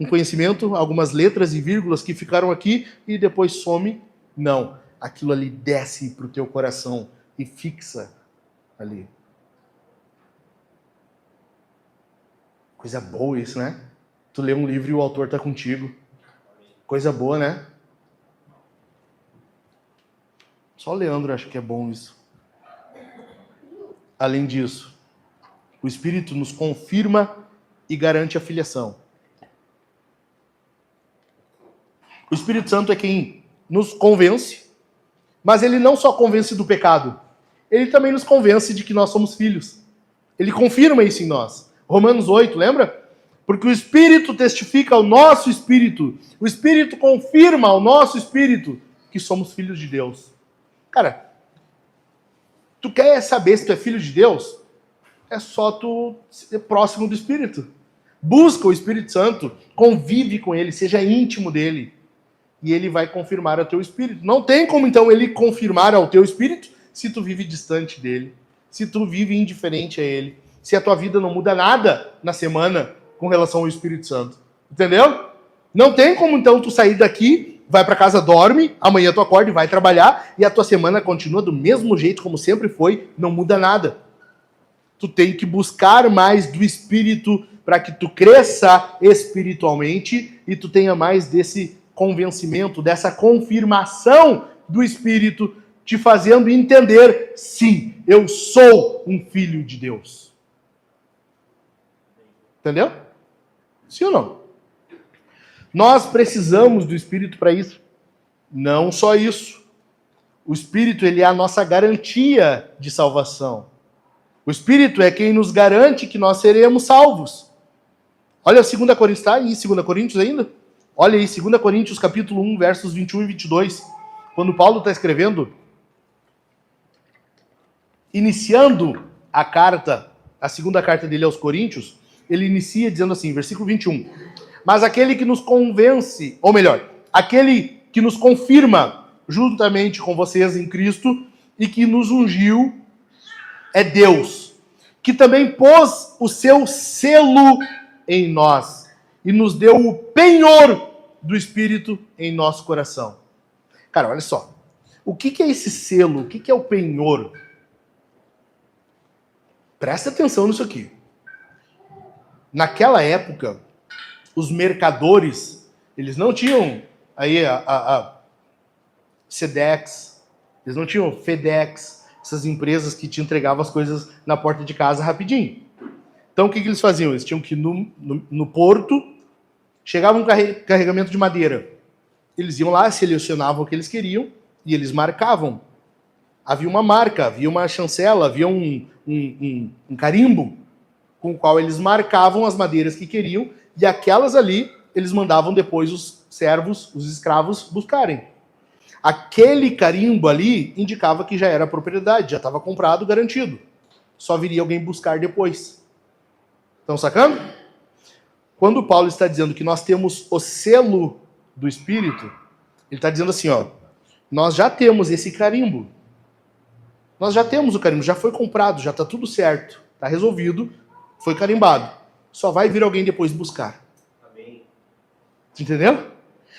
Speaker 2: um conhecimento, algumas letras e vírgulas que ficaram aqui e depois some. Não, aquilo ali desce para o teu coração e fixa ali. Coisa boa isso, né? Tu lê um livro e o autor está contigo. Coisa boa, né? Só o Leandro acha que é bom isso. Além disso, o Espírito nos confirma e garante a filiação. O Espírito Santo é quem nos convence, mas ele não só convence do pecado, ele também nos convence de que nós somos filhos. Ele confirma isso em nós. Romanos 8, lembra? Porque o Espírito testifica ao nosso espírito, o Espírito confirma ao nosso espírito que somos filhos de Deus. Cara, tu quer saber se tu é filho de Deus? É só tu ser próximo do Espírito. Busca o Espírito Santo, convive com ele, seja íntimo dele. E ele vai confirmar ao teu espírito. Não tem como, então, ele confirmar ao teu espírito se tu vive distante dele, se tu vive indiferente a ele, se a tua vida não muda nada na semana com relação ao Espírito Santo. Entendeu? Não tem como, então, tu sair daqui, vai para casa, dorme, amanhã tu acorda e vai trabalhar, e a tua semana continua do mesmo jeito como sempre foi, não muda nada. Tu tem que buscar mais do Espírito para que tu cresça espiritualmente e tu tenha mais desse convencimento, dessa confirmação do Espírito, te fazendo entender, sim, eu sou um filho de Deus. Entendeu? Sim ou não? Nós precisamos do Espírito para isso. Não só isso. O Espírito, ele é a nossa garantia de salvação. O Espírito é quem nos garante que nós seremos salvos. Olha, 2 Coríntios, está aí, 2 Coríntios ainda? Olha aí, 2 Coríntios, capítulo 1, versos 21 e 22. Quando Paulo está escrevendo, iniciando a carta, a segunda carta dele aos Coríntios, ele inicia dizendo assim, versículo 21. Mas aquele que nos convence, ou melhor, aquele que nos confirma juntamente com vocês em Cristo e que nos ungiu é Deus, que também pôs o seu selo em nós e nos deu o penhor do Espírito em nosso coração. Cara, olha só. O que é esse selo? O que é o penhor? Presta atenção nisso aqui. Naquela época, os mercadores, eles não tinham aí a Sedex, eles não tinham FedEx, essas empresas que te entregavam as coisas na porta de casa rapidinho. Então, o que eles faziam? Eles tinham que ir no porto, chegava um carregamento de madeira. Eles iam lá, selecionavam o que eles queriam e eles marcavam. Havia uma marca, havia uma chancela, havia um carimbo com o qual eles marcavam as madeiras que queriam e aquelas ali eles mandavam depois os servos, os escravos, buscarem. Aquele carimbo ali indicava que já era propriedade, já estava comprado, garantido. Só viria alguém buscar depois. Estão sacando? Quando Paulo está dizendo que nós temos o selo do Espírito, ele está dizendo assim, ó, nós já temos esse carimbo. Nós já temos o carimbo, já foi comprado, já está tudo certo, está resolvido, foi carimbado. Só vai vir alguém depois buscar. Amém. Entendeu?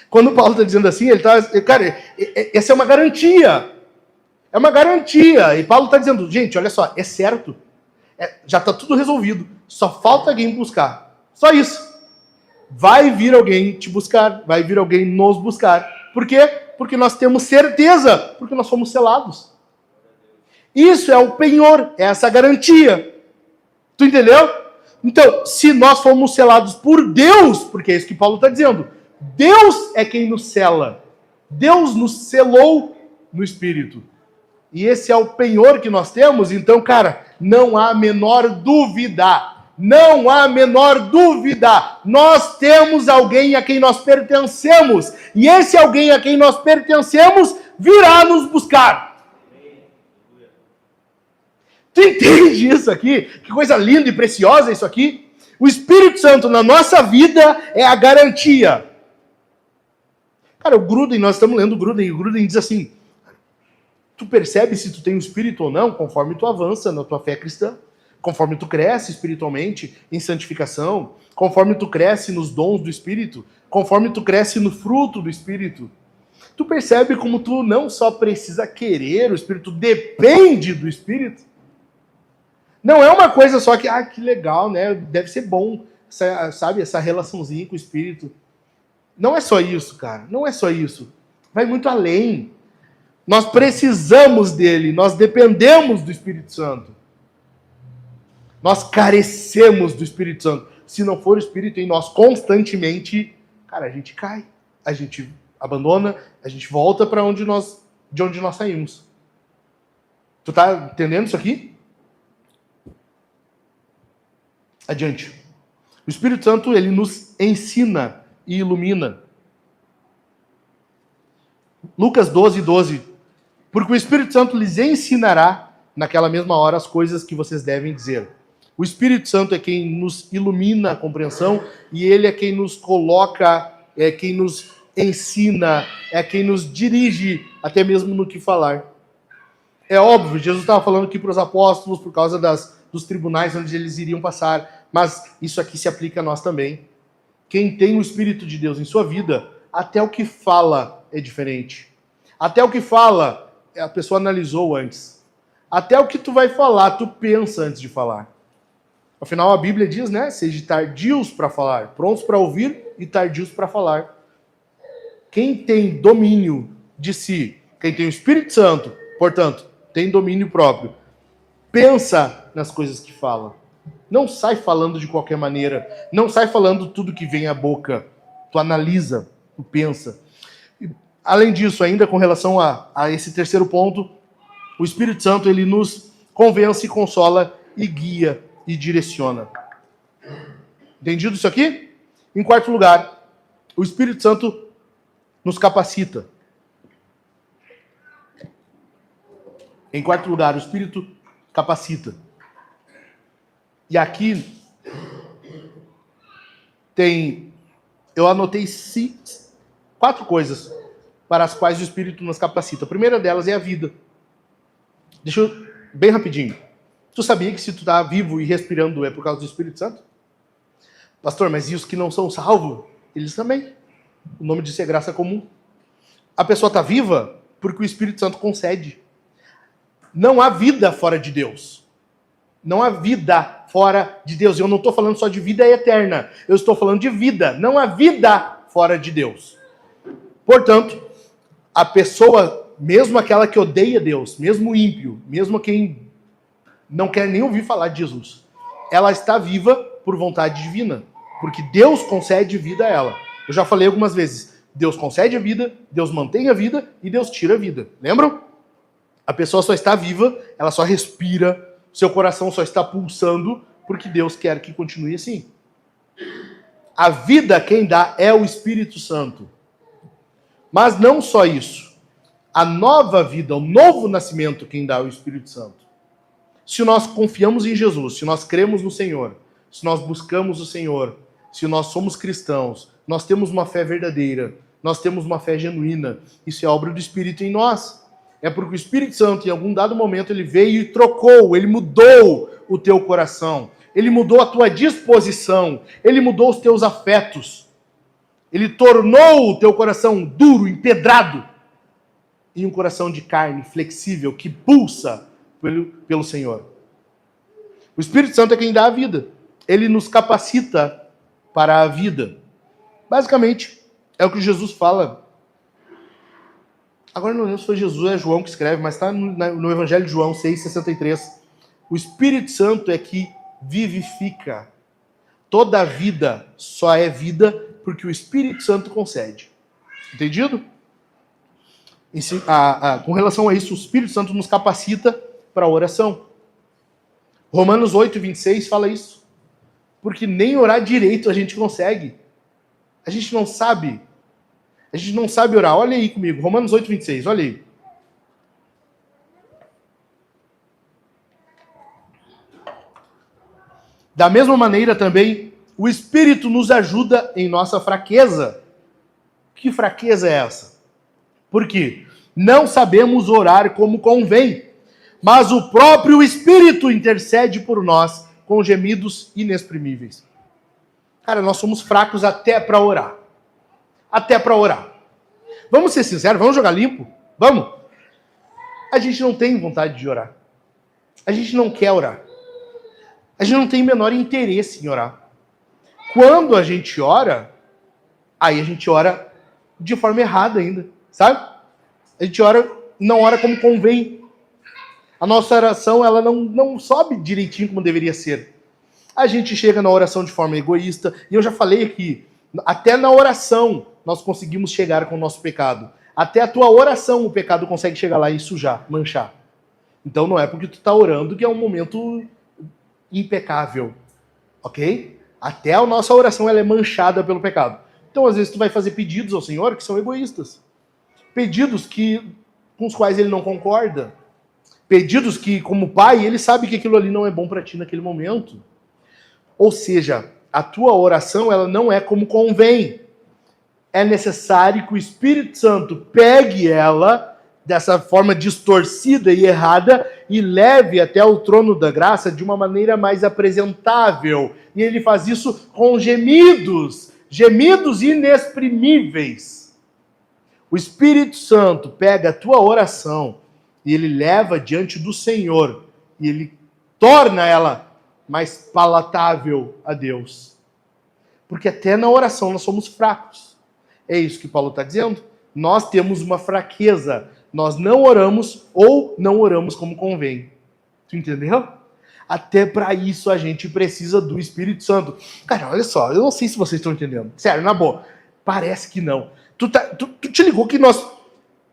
Speaker 2: Quando Paulo está dizendo assim, ele está... Cara, essa é uma garantia. É uma garantia. E Paulo está dizendo, gente, olha só, é certo. Já está tudo resolvido. Só falta alguém buscar. Só isso. Vai vir alguém te buscar. Vai vir alguém nos buscar. Por quê? Porque nós temos certeza. Porque nós fomos selados. Isso é o penhor. É essa garantia. Tu entendeu? Então, se nós fomos selados por Deus, porque é isso que Paulo está dizendo, Deus é quem nos sela. Deus nos selou no Espírito. E esse é o penhor que nós temos. Então, cara, não há a menor dúvida. Não há a menor dúvida. Nós temos alguém a quem nós pertencemos. E esse alguém a quem nós pertencemos virá nos buscar. Tu entende isso aqui? Que coisa linda e preciosa isso aqui? O Espírito Santo na nossa vida é a garantia. Cara, o Gruden, nós estamos lendo o Gruden, e o Gruden diz assim, tu percebes se tu tem o Espírito ou não, conforme tu avança na tua fé cristã, conforme tu cresce espiritualmente em santificação, conforme tu cresce nos dons do Espírito, conforme tu cresce no fruto do Espírito. Tu percebe como tu não só precisa querer o Espírito, tu depende do Espírito. Não é uma coisa só que, que legal, né? Deve ser bom, sabe, essa relaçãozinha com o Espírito. Não é só isso, cara. Não é só isso. Vai muito além. Nós precisamos dele. Nós dependemos do Espírito Santo. Nós carecemos do Espírito Santo. Se não for o Espírito em nós constantemente, cara, a gente cai. A gente abandona, a gente volta para de onde nós saímos. Tu tá entendendo isso aqui? Adiante. O Espírito Santo, ele nos ensina e ilumina. Lucas 12:12. Porque o Espírito Santo lhes ensinará naquela mesma hora as coisas que vocês devem dizer. O Espírito Santo é quem nos ilumina a compreensão e ele é quem nos coloca, é quem nos ensina, é quem nos dirige até mesmo no que falar. É óbvio, Jesus estava falando aqui para os apóstolos por causa dos tribunais onde eles iriam passar, mas isso aqui se aplica a nós também. Quem tem o Espírito de Deus em sua vida, até o que fala é diferente. Até o que fala, a pessoa analisou antes. Até o que tu vai falar, tu pensa antes de falar. Afinal, a Bíblia diz, né? Sejam tardios para falar, prontos para ouvir e tardios para falar. Quem tem domínio de si, quem tem o Espírito Santo, portanto, tem domínio próprio, pensa nas coisas que fala. Não sai falando de qualquer maneira. Não sai falando tudo que vem à boca. Tu analisa, tu pensa. E, além disso, ainda com relação a esse terceiro ponto, o Espírito Santo, ele nos convence, consola e guia e direciona. Entendido isso aqui? Em quarto lugar, o Espírito Santo nos capacita. Em quarto lugar, o Espírito capacita. E aqui eu anotei 4 coisas para as quais o Espírito nos capacita. A primeira delas é a vida. Deixa eu, bem rapidinho. Tu sabia que se tu tá vivo e respirando é por causa do Espírito Santo? Pastor, mas e os que não são salvos? Eles também. O nome disso é graça comum. A pessoa está viva porque o Espírito Santo concede. Não há vida fora de Deus. Não há vida fora de Deus. Eu não estou falando só de vida eterna. Eu estou falando de vida. Não há vida fora de Deus. Portanto, a pessoa, mesmo aquela que odeia Deus, mesmo o ímpio, mesmo quem não quer nem ouvir falar de Jesus, ela está viva por vontade divina. Porque Deus concede vida a ela. Eu já falei algumas vezes. Deus concede a vida, Deus mantém a vida e Deus tira a vida. Lembram? A pessoa só está viva, ela só respira, seu coração só está pulsando porque Deus quer que continue assim. A vida quem dá é o Espírito Santo. Mas não só isso. A nova vida, o novo nascimento quem dá é o Espírito Santo. Se nós confiamos em Jesus, se nós cremos no Senhor, se nós buscamos o Senhor, se nós somos cristãos, nós temos uma fé verdadeira, nós temos uma fé genuína, isso é obra do Espírito em nós. É porque o Espírito Santo, em algum dado momento, ele veio e trocou, ele mudou o teu coração, ele mudou a tua disposição, ele mudou os teus afetos, ele tornou o teu coração duro, empedrado. e um coração de carne, flexível, que pulsa pelo Senhor. O Espírito Santo é quem dá a vida. Ele nos capacita para a vida. Basicamente, é o que Jesus fala. Agora não lembro se foi Jesus ou é João que escreve, mas está no Evangelho de João 6,63. O Espírito Santo é que vivifica. Toda a vida só é vida porque o Espírito Santo concede. Entendido? Com relação a isso, o Espírito Santo nos capacita para a oração. Romanos 8,26 fala isso. Porque nem orar direito a gente consegue. A gente não sabe. A gente não sabe orar. Olha aí comigo, Romanos 8,26, olha aí. Da mesma maneira também, o Espírito nos ajuda em nossa fraqueza. Que fraqueza é essa? Por quê? Não sabemos orar como convém, mas o próprio Espírito intercede por nós com gemidos inexprimíveis. Cara, nós somos fracos até para orar. Até para orar. Vamos ser sinceros, vamos jogar limpo? Vamos? A gente não tem vontade de orar. A gente não quer orar. A gente não tem o menor interesse em orar. Quando a gente ora, aí a gente ora de forma errada ainda, sabe? A gente não ora como convém. A nossa oração, ela não sobe direitinho como deveria ser. A gente chega na oração de forma egoísta, e eu já falei aqui, até na oração nós conseguimos chegar com o nosso pecado. Até a tua oração o pecado consegue chegar lá e sujar, manchar. Então não é porque tu está orando que é um momento impecável, ok? Até a nossa oração ela é manchada pelo pecado. Então às vezes tu vai fazer pedidos ao Senhor que são egoístas. Pedidos com os quais ele não concorda. Pedidos que, como pai, ele sabe que aquilo ali não é bom para ti naquele momento. Ou seja, a tua oração ela não é como convém. É necessário que o Espírito Santo pegue ela dessa forma distorcida e errada e leve até o trono da graça de uma maneira mais apresentável. E ele faz isso com gemidos inexprimíveis. O Espírito Santo pega a tua oração e ele leva diante do Senhor e ele torna ela mais palatável a Deus. Porque até na oração nós somos fracos. É isso que Paulo está dizendo. Nós temos uma fraqueza. Nós não oramos ou não oramos como convém. Tu entendeu? Até para isso a gente precisa do Espírito Santo. Cara, olha só, eu não sei se vocês estão entendendo. Sério, na boa. Parece que não. Tu te ligou que nós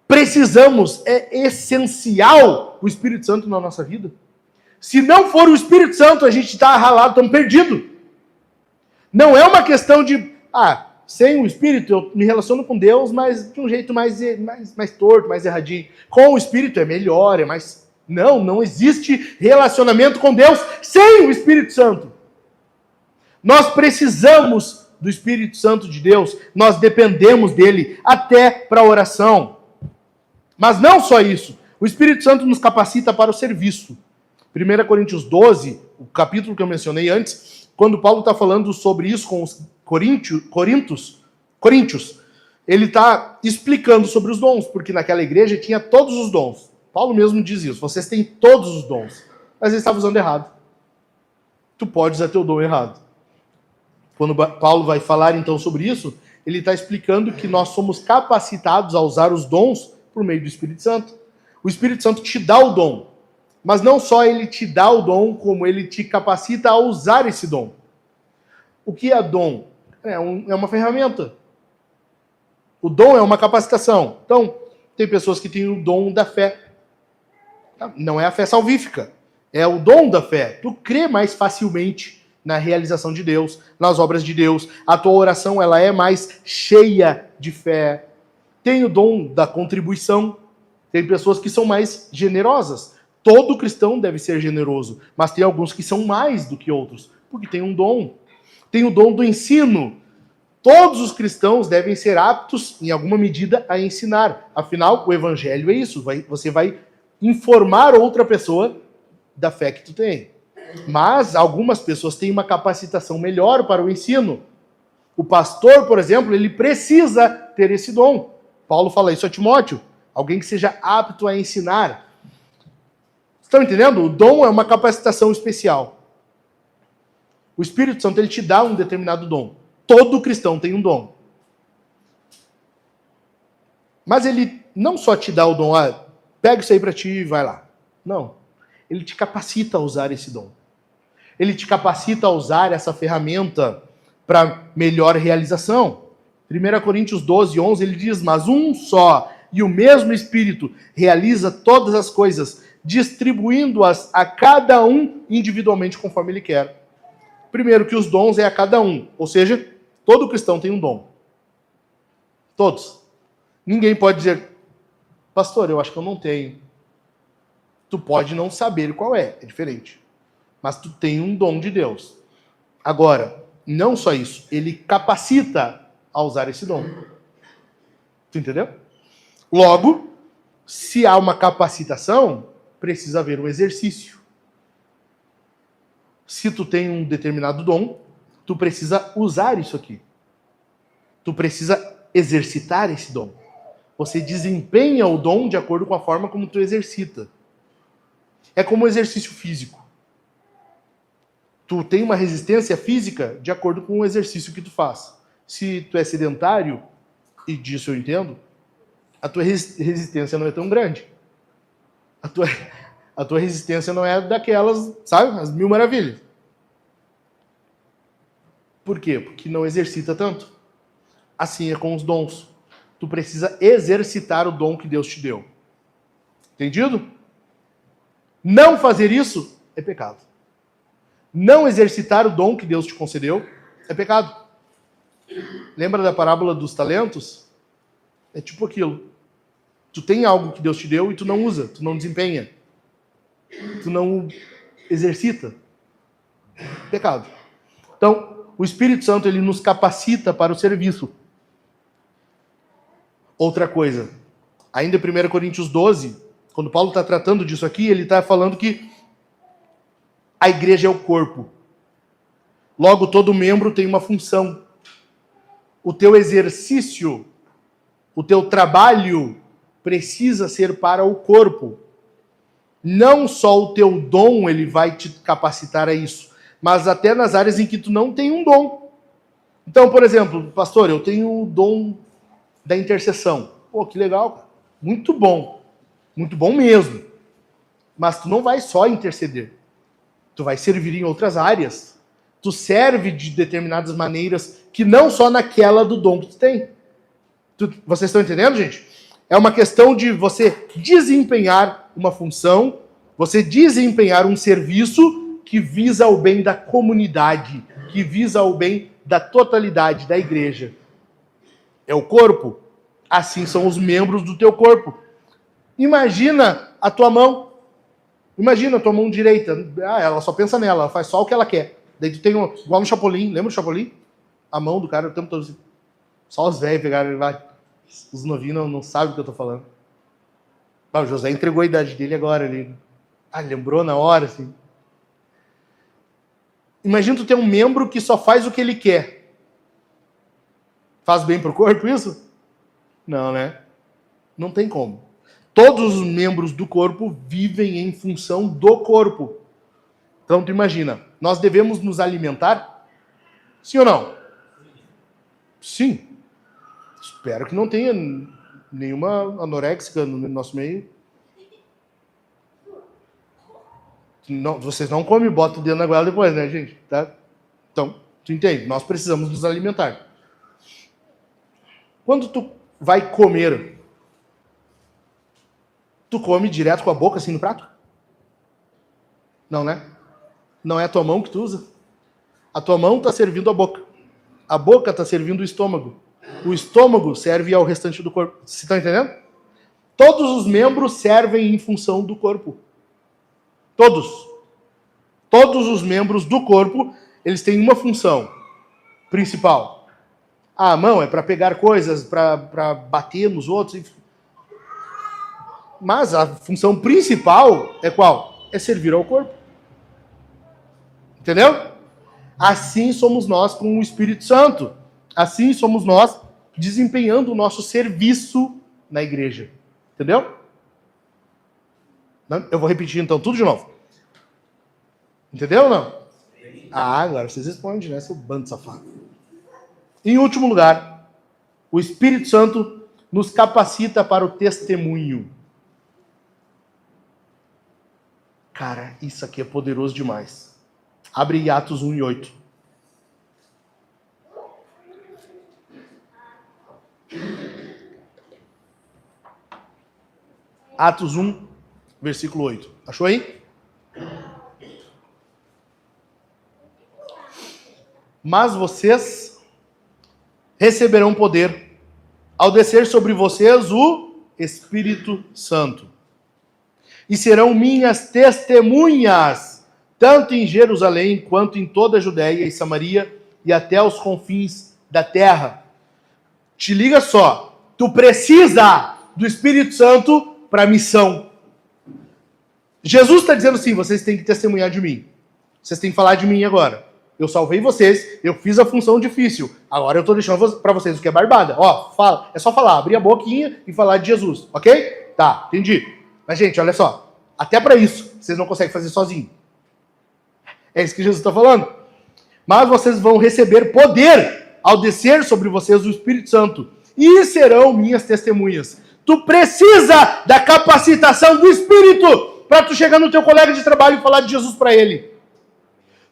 Speaker 2: precisamos, é essencial o Espírito Santo na nossa vida? Se não for o Espírito Santo, a gente está ralado, estamos perdidos. Não é uma questão de, sem o Espírito eu me relaciono com Deus, mas de um jeito mais torto, mais erradinho. Com o Espírito é melhor, é mais... Não existe relacionamento com Deus sem o Espírito Santo. Nós precisamos do Espírito Santo de Deus, nós dependemos dele até para a oração. Mas não só isso, o Espírito Santo nos capacita para o serviço. 1 Coríntios 12, o capítulo que eu mencionei antes, quando Paulo está falando sobre isso com os coríntios, ele está explicando sobre os dons, porque naquela igreja tinha todos os dons. Paulo mesmo diz isso, vocês têm todos os dons, mas eles estavam usando errado. Tu pode usar teu dom errado. Quando Paulo vai falar então sobre isso, ele está explicando que nós somos capacitados a usar os dons por meio do Espírito Santo. O Espírito Santo te dá o dom, mas não só ele te dá o dom, como ele te capacita a usar esse dom. O que é dom? É uma ferramenta. O dom é uma capacitação. Então, tem pessoas que têm o dom da fé. Não é a fé salvífica, é o dom da fé. Tu crê mais facilmente na realização de Deus, nas obras de Deus. A tua oração ela é mais cheia de fé. Tem o dom da contribuição. Tem pessoas que são mais generosas. Todo cristão deve ser generoso, mas tem alguns que são mais do que outros, porque tem um dom. Tem o dom do ensino. Todos os cristãos devem ser aptos, em alguma medida, a ensinar. Afinal, o evangelho é isso. Você vai informar outra pessoa da fé que tu tem. Mas algumas pessoas têm uma capacitação melhor para o ensino. O pastor, por exemplo, ele precisa ter esse dom. Paulo fala isso a Timóteo. alguém que seja apto a ensinar. Estão entendendo? O dom é uma capacitação especial. O Espírito Santo, ele te dá um determinado dom. Todo cristão tem um dom. Mas ele não só te dá o dom, pega isso aí para ti e vai lá. Não. Ele te capacita a usar esse dom. Ele te capacita a usar essa ferramenta para melhor realização. 1 Coríntios 12, 11, ele diz, mas um só e o mesmo Espírito realiza todas as coisas, distribuindo-as a cada um individualmente conforme ele quer. Primeiro, que os dons é a cada um. Ou seja, todo cristão tem um dom. Todos. Ninguém pode dizer, pastor, eu acho que eu não tenho. Tu pode não saber qual é diferente. Mas tu tem um dom de Deus. Agora, não só isso, ele capacita a usar esse dom. Tu entendeu? Logo, se há uma capacitação, precisa haver um exercício. Se tu tem um determinado dom, tu precisa usar isso aqui. Tu precisa exercitar esse dom. Você desempenha o dom de acordo com a forma como tu exercita. É como um exercício físico. Tu tem uma resistência física de acordo com o exercício que tu faz. Se tu é sedentário, e disso eu entendo, a tua resistência não é tão grande. A tua resistência não é daquelas, sabe, as 1000 maravilhas. Por quê? Porque não exercita tanto. Assim é com os dons. Tu precisa exercitar o dom que Deus te deu. Entendido? Não fazer isso é pecado. Não exercitar o dom que Deus te concedeu é pecado. Lembra da parábola dos talentos? É tipo aquilo. Tu tem algo que Deus te deu e tu não usa, tu não desempenha. Tu não exercita. Pecado. Então, o Espírito Santo, ele nos capacita para o serviço. Outra coisa, ainda em 1 Coríntios 12, quando Paulo está tratando disso aqui, ele está falando que a igreja é o corpo. Logo, todo membro tem uma função. O teu exercício, o teu trabalho precisa ser para o corpo. Não só o teu dom ele vai te capacitar a isso, mas até nas áreas em que tu não tem um dom. Então, por exemplo, pastor, eu tenho o dom da intercessão. Pô, que legal, cara. Muito bom mesmo. Mas tu não vai só interceder. Tu vai servir em outras áreas. Tu serve de determinadas maneiras que não só naquela do dom que tu tem. Vocês estão entendendo, gente? É uma questão de você desempenhar uma função, você desempenhar um serviço que visa o bem da comunidade, que visa o bem da totalidade da igreja. É o corpo. Assim são os membros do teu corpo. Imagina a tua mão. Imagina a tua mão direita. Ela só pensa nela, ela faz só o que ela quer. Daí tu tem igual no Chapolin. Lembra do Chapolin? A mão do cara o tempo todo assim. Só os velhos pegaram ele vai. Os novinhos não sabem do que eu tô falando. O José entregou a idade dele agora. Ele lembrou na hora, assim. Imagina tu ter um membro que só faz o que ele quer. Faz bem pro corpo isso? Não, né? Não tem como. Todos os membros do corpo vivem em função do corpo. Então tu imagina, nós devemos nos alimentar? Sim ou não? Sim. Espero que não tenha nenhuma anoréxica no nosso meio. Não, vocês não comem e botam o dedo na goela depois, né, gente? Tá? Então, tu entende? Nós precisamos nos alimentar. Quando tu vai comer, tu come direto com a boca, assim, no prato? Não, né? Não é a tua mão que tu usa. A tua mão está servindo a boca. A boca está servindo o estômago. O estômago serve ao restante do corpo. Vocês estão entendendo? Todos os membros servem em função do corpo. Todos. Todos os membros do corpo, eles têm uma função principal. A mão é para pegar coisas, para bater nos outros. Mas a função principal é qual? É servir ao corpo. Entendeu? Assim somos nós com o Espírito Santo. Assim somos nós desempenhando o nosso serviço na igreja. Entendeu? Não? Eu vou repetir então tudo de novo. Entendeu ou não? Ah, agora vocês respondem, né, seu bando de safado. Em último lugar, o Espírito Santo nos capacita para o testemunho. Cara, isso aqui é poderoso demais. Abre Atos 1:8. Atos 1, versículo 8. Achou aí? Mas vocês receberão poder ao descer sobre vocês o Espírito Santo. E serão minhas testemunhas, tanto em Jerusalém, quanto em toda a Judéia e Samaria, e até os confins da terra. Te liga só, tu precisa do Espírito Santo para a missão. Jesus está dizendo assim, vocês têm que testemunhar de mim. Vocês têm que falar de mim agora. Eu salvei vocês, eu fiz a função difícil. Agora eu estou deixando para vocês o que é barbada. Ó, fala, é só falar, abrir a boquinha e falar de Jesus, ok? Tá, entendi. Mas, gente, olha só. Até para isso, vocês não conseguem fazer sozinho. É isso que Jesus está falando. Mas vocês vão receber poder ao descer sobre vocês o Espírito Santo. E serão minhas testemunhas. Tu precisa da capacitação do Espírito para tu chegar no teu colega de trabalho e falar de Jesus para ele.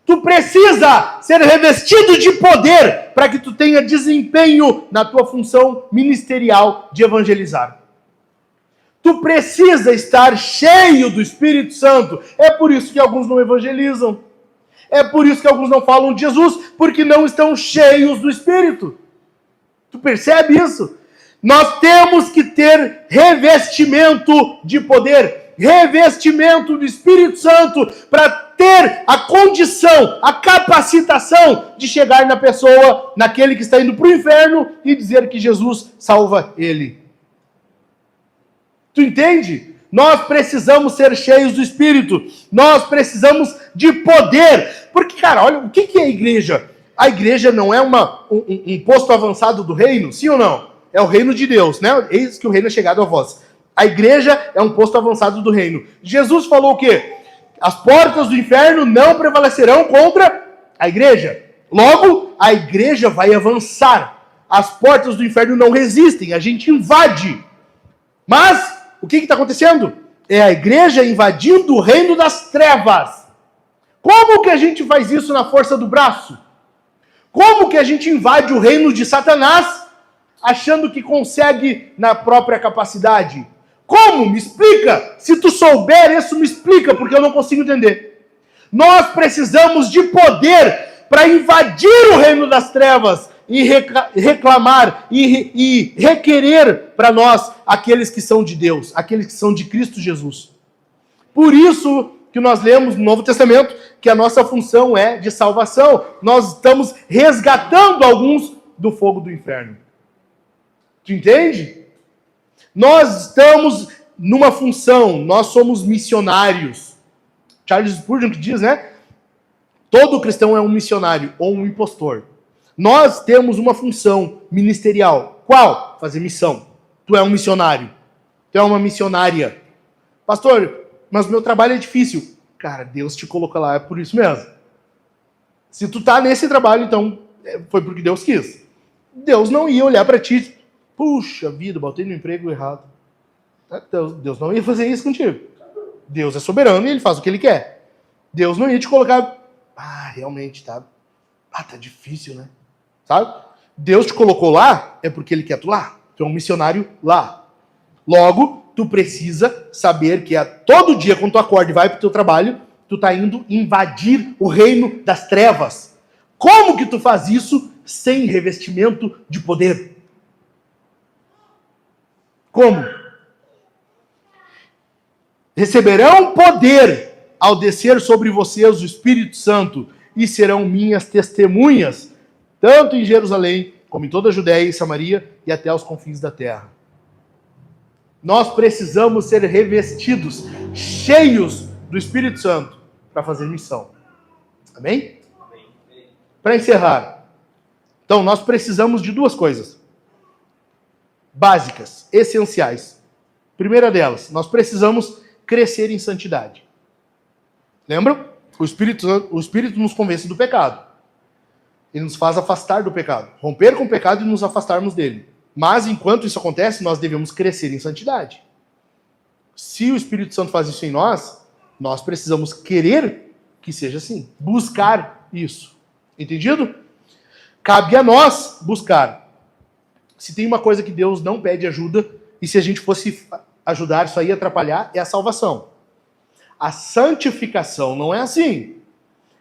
Speaker 2: Tu precisa ser revestido de poder para que tu tenha desempenho na tua função ministerial de evangelizar. Tu precisa estar cheio do Espírito Santo. É por isso que alguns não evangelizam. É por isso que alguns não falam de Jesus, porque não estão cheios do Espírito. Tu percebe isso? Nós temos que ter revestimento de poder, revestimento do Espírito Santo, para ter a condição, a capacitação de chegar na pessoa, naquele que está indo para o inferno e dizer que Jesus salva ele. Tu entende? Nós precisamos ser cheios do Espírito. Nós precisamos de poder. Porque, cara, olha, o que é a igreja? A igreja não é um posto avançado do reino? Sim ou não? É o reino de Deus, né? Eis que o reino é chegado a vós. A igreja é um posto avançado do reino. Jesus falou o quê? As portas do inferno não prevalecerão contra a igreja. Logo, a igreja vai avançar. As portas do inferno não resistem. A gente invade. Mas o que está acontecendo? É a igreja invadindo o reino das trevas. Como que a gente faz isso na força do braço? Como que a gente invade o reino de Satanás achando que consegue na própria capacidade? Como? Me explica. Se tu souber isso, me explica, porque eu não consigo entender. Nós precisamos de poder para invadir o reino das trevas e reclamar e requerer para nós aqueles que são de Deus, aqueles que são de Cristo Jesus. Por isso que nós lemos no Novo Testamento que a nossa função é de salvação. Nós estamos resgatando alguns do fogo do inferno. Tu entende? Nós estamos numa função, nós somos missionários. Charles Spurgeon que diz, né? Todo cristão é um missionário ou um impostor. Nós temos uma função ministerial. Qual? Fazer missão. Tu é um missionário. Tu é uma missionária. Pastor, mas meu trabalho é difícil. Cara, Deus te colocou lá, é por isso mesmo. Se tu tá nesse trabalho, então foi porque Deus quis. Deus não ia olhar para ti, puxa vida, botei no emprego errado. Deus não ia fazer isso contigo. Deus é soberano e ele faz o que ele quer. Deus não ia te colocar, realmente, tá difícil, né? Sabe? Deus te colocou lá, é porque ele quer tu lá. Tu é um missionário lá. Logo, tu precisa saber que todo dia, quando tu acorda e vai pro teu trabalho, tu tá indo invadir o reino das trevas. Como que tu faz isso sem revestimento de poder? Como? Receberão poder ao descer sobre vocês o Espírito Santo e serão minhas testemunhas, tanto em Jerusalém, como em toda a Judéia e Samaria e até os confins da terra. Nós precisamos ser revestidos, cheios do Espírito Santo para fazer missão. Amém? Para encerrar, então nós precisamos de duas coisas básicas, essenciais. Primeira delas, nós precisamos crescer em santidade. Lembram? O Espírito nos convence do pecado. Ele nos faz afastar do pecado. Romper com o pecado e nos afastarmos dele. Mas, enquanto isso acontece, nós devemos crescer em santidade. Se o Espírito Santo faz isso em nós, nós precisamos querer que seja assim. Buscar isso. Entendido? Cabe a nós buscar. Se tem uma coisa que Deus não pede ajuda, e se a gente fosse ajudar, isso aí ia atrapalhar, é a salvação. A santificação não é assim.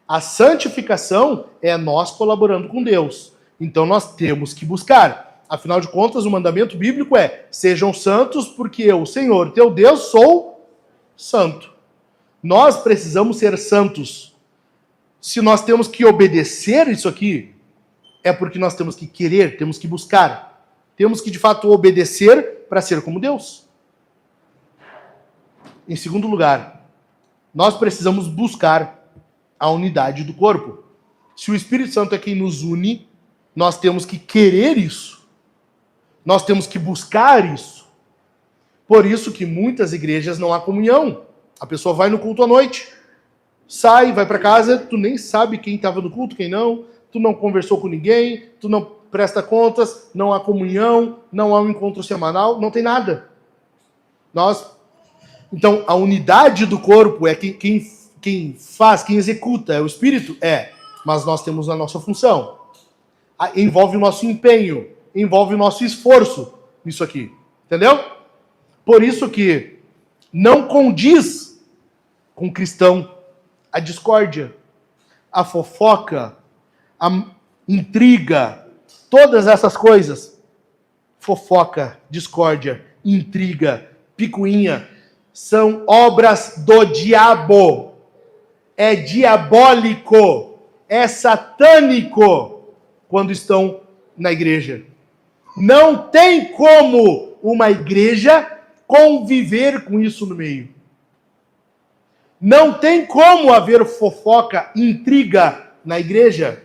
Speaker 2: A santificação é nós colaborando com Deus. Então nós temos que buscar. Afinal de contas, o mandamento bíblico é: sejam santos, porque eu, Senhor, teu Deus, sou santo. Nós precisamos ser santos. Se nós temos que obedecer isso aqui, é porque nós temos que querer, temos que buscar. Temos que, de fato, obedecer para ser como Deus. Em segundo lugar, nós precisamos buscar a unidade do corpo. Se o Espírito Santo é quem nos une, nós temos que querer isso. Nós temos que buscar isso. Por isso que muitas igrejas não há comunhão. A pessoa vai no culto à noite, sai, vai para casa, tu nem sabe quem estava no culto, quem não, tu não conversou com ninguém, tu não presta contas, não há comunhão, não há um encontro semanal, não tem nada. Então, a unidade do corpo é quem faz, quem executa, é o Espírito? É, mas nós temos a nossa função. Envolve o nosso empenho, envolve o nosso esforço nisso aqui, entendeu? Por isso que não condiz com o cristão a discórdia, a fofoca, a intriga, todas essas coisas. Fofoca, discórdia, intriga, picuinha, são obras do diabo. É diabólico, é satânico quando estão na igreja. Não tem como uma igreja conviver com isso no meio. Não tem como haver fofoca, intriga na igreja.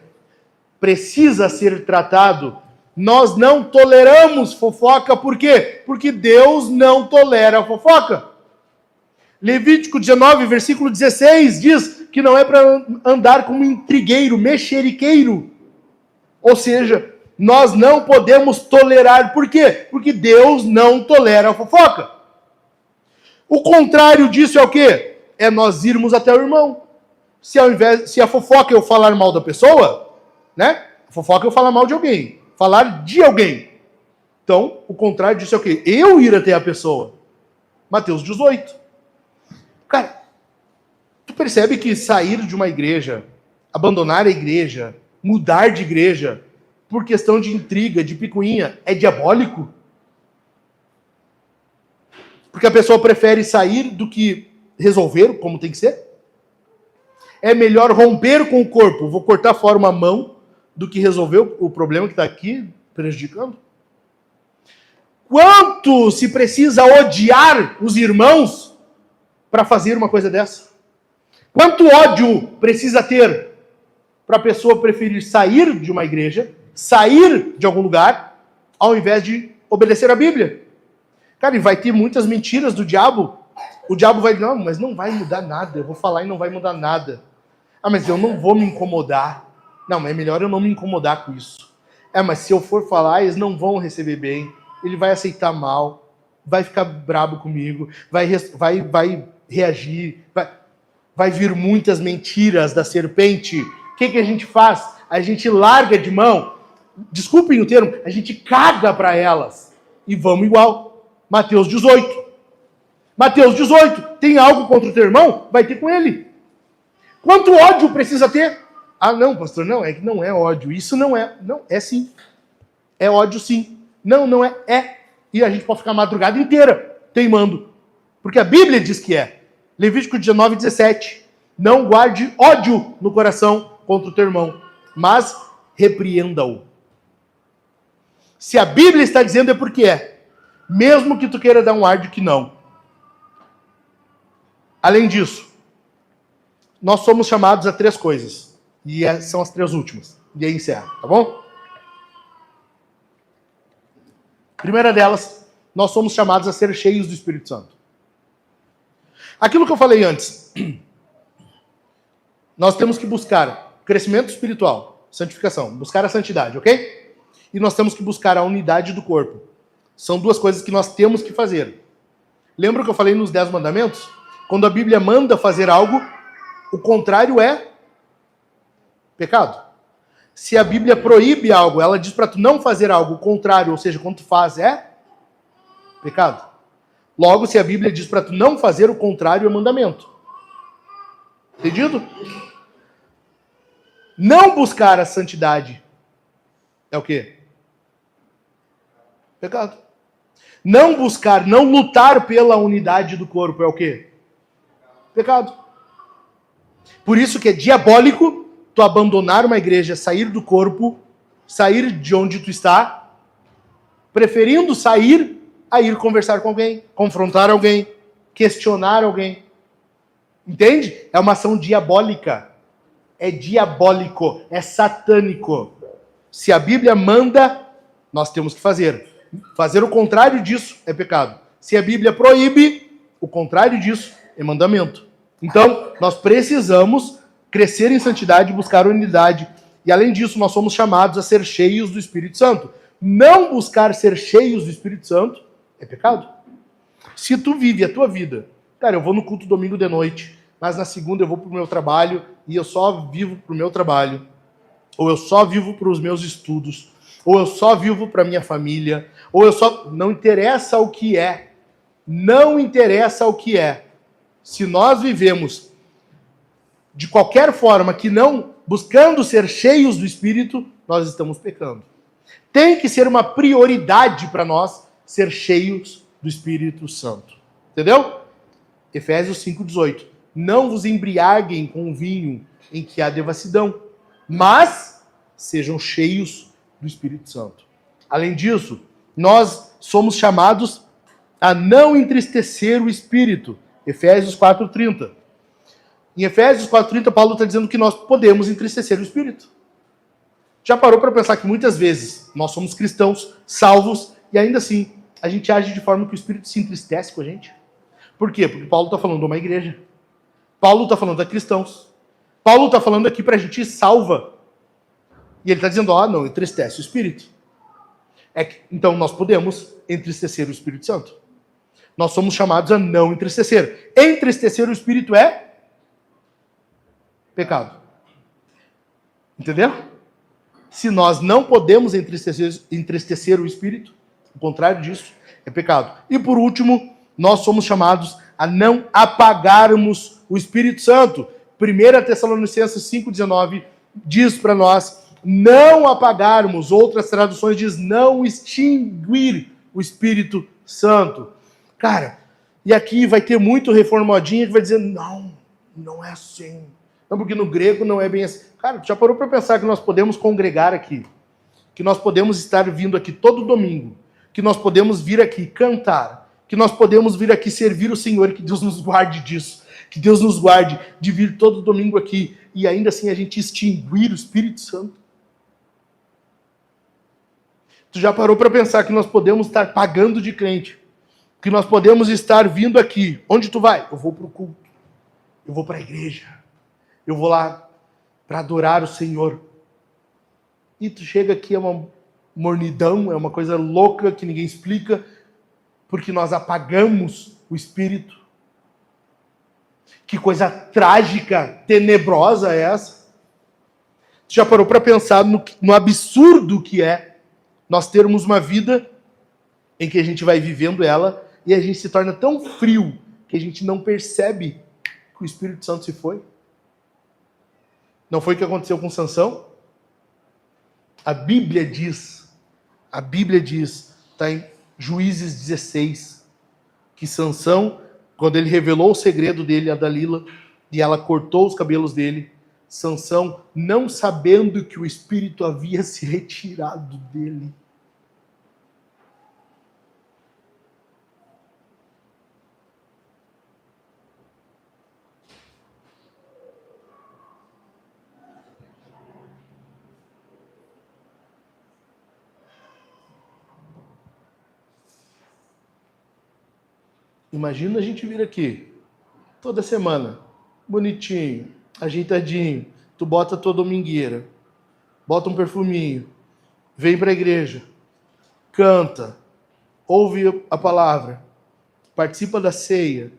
Speaker 2: Precisa ser tratado. Nós não toleramos fofoca, por quê? Porque Deus não tolera fofoca. Levítico 19, versículo 16, diz que não é para andar como intrigueiro, mexeriqueiro. Ou seja, nós não podemos tolerar. Por quê? Porque Deus não tolera a fofoca. O contrário disso é o quê? É nós irmos até o irmão. Se a fofoca é eu falar mal da pessoa, né? A fofoca é eu falar mal de alguém. Falar de alguém. Então, o contrário disso é o quê? Eu ir até a pessoa. Mateus 18. Cara, tu percebe que sair de uma igreja, abandonar a igreja, mudar de igreja, por questão de intriga, de picuinha, é diabólico? Porque a pessoa prefere sair do que resolver como tem que ser? É melhor romper com o corpo, vou cortar fora uma mão, do que resolver o problema que está aqui prejudicando? Quanto se precisa odiar os irmãos para fazer uma coisa dessa? Quanto ódio precisa ter para a pessoa preferir sair de uma igreja, sair de algum lugar, ao invés de obedecer a Bíblia? Cara, e vai ter muitas mentiras do diabo. O diabo vai dizer: não, mas não vai mudar nada, eu vou falar e não vai mudar nada. Ah, mas eu não vou me incomodar. Não, mas é melhor eu não me incomodar com isso. Mas se eu for falar, eles não vão receber bem. Ele vai aceitar mal, vai ficar brabo comigo, vai reagir, vai vir muitas mentiras da serpente. O que a gente faz? A gente larga de mão, desculpem o termo, a gente caga para elas e vamos igual. Mateus 18. Mateus 18, tem algo contra o teu irmão? Vai ter com ele. Quanto ódio precisa ter? Ah, não, pastor, não, é que não é ódio. Isso não é. Não, é sim. É ódio sim. Não, não é. É. E a gente pode ficar a madrugada inteira teimando. Porque a Bíblia diz que é. Levítico 19, 17. Não guarde ódio no coração contra o teu irmão, mas repreenda-o. Se a Bíblia está dizendo é porque é. Mesmo que tu queira dar um ar de que não. Além disso, nós somos chamados a 3 coisas. E são as 3 últimas. E aí encerra, tá bom? Primeira delas, nós somos chamados a ser cheios do Espírito Santo. Aquilo que eu falei antes, nós temos que buscar crescimento espiritual, santificação, buscar a santidade, ok? E nós temos que buscar a unidade do corpo. São duas coisas que nós temos que fazer. Lembra que eu falei nos 10 mandamentos? Quando a Bíblia manda fazer algo, o contrário é pecado. Se a Bíblia proíbe algo, ela diz para tu não fazer algo, o contrário, ou seja, quando tu faz é pecado. Logo, se a Bíblia diz para tu não fazer, o contrário é mandamento. Entendido? Não buscar a santidade é o quê? Pecado. Não buscar, não lutar pela unidade do corpo é o quê? Pecado. Por isso que é diabólico tu abandonar uma igreja, sair do corpo, sair de onde tu está, preferindo sair a ir conversar com alguém, confrontar alguém, questionar alguém. Entende? É uma ação diabólica. É diabólico, é satânico. Se a Bíblia manda, nós temos que fazer. Fazer o contrário disso é pecado. Se a Bíblia proíbe, o contrário disso é mandamento. Então, nós precisamos crescer em santidade e buscar unidade. E além disso, nós somos chamados a ser cheios do Espírito Santo. Não buscar ser cheios do Espírito Santo é pecado. Se tu vive a tua vida, cara, eu vou no culto domingo de noite, mas na segunda eu vou pro meu trabalho e eu só vivo pro meu trabalho, ou eu só vivo para os meus estudos, ou eu só vivo para minha família, ou eu só... Não interessa o que é. Não interessa o que é. Se nós vivemos de qualquer forma que não buscando ser cheios do Espírito, nós estamos pecando. Tem que ser uma prioridade para nós ser cheios do Espírito Santo. Entendeu? Efésios 5,18. Não vos embriaguem com vinho em que há devassidão, mas sejam cheios do Espírito Santo. Além disso, nós somos chamados a não entristecer o Espírito. Efésios 4,30. Em Efésios 4,30, Paulo está dizendo que nós podemos entristecer o Espírito. Já parou para pensar que muitas vezes nós somos cristãos, salvos, e ainda assim a gente age de forma que o Espírito se entristece com a gente? Por quê? Porque Paulo está falando de uma igreja. Paulo está falando de cristãos. Paulo está falando aqui para a gente salva. E ele está dizendo, não, entristece o Espírito. Então nós podemos entristecer o Espírito Santo. Nós somos chamados a não entristecer. Entristecer o Espírito é pecado. Entendeu? Se nós não podemos entristecer o Espírito, o contrário disso é pecado. E por último, nós somos chamados a não apagarmos o Espírito Santo. 1 Tessalonicenses 5,19 diz para nós não apagarmos, outras traduções diz não extinguir o Espírito Santo. Cara, e aqui vai ter muito reformadinho que vai dizer, não é assim. Não, porque no grego não é bem assim. Cara, já parou para pensar que nós podemos congregar aqui? Que nós podemos estar vindo aqui todo domingo? Que nós podemos vir aqui cantar? Que nós podemos vir aqui servir o Senhor? Que Deus nos guarde disso. Que Deus nos guarde de vir todo domingo aqui e ainda assim a gente extinguir o Espírito Santo? Tu já parou para pensar que nós podemos estar pagando de crente? Que nós podemos estar vindo aqui. Onde tu vai? Eu vou para o culto. Eu vou para a igreja. Eu vou lá para adorar o Senhor. E tu chega aqui, é uma mornidão, é uma coisa louca que ninguém explica, porque nós apagamos o Espírito. Que coisa trágica, tenebrosa é essa? Tu já parou para pensar no absurdo que é nós termos uma vida em que a gente vai vivendo ela e a gente se torna tão frio que a gente não percebe que o Espírito Santo se foi? Não foi o que aconteceu com Sansão? A Bíblia diz, está em Juízes 16, que Sansão, quando ele revelou o segredo dele a Dalila, e ela cortou os cabelos dele, Sansão, não sabendo que o Espírito havia se retirado dele, Imagina a gente vir aqui toda semana, bonitinho, ajeitadinho. Tu bota tua domingueira, bota um perfuminho, vem para a igreja, canta, ouve a palavra, participa da ceia.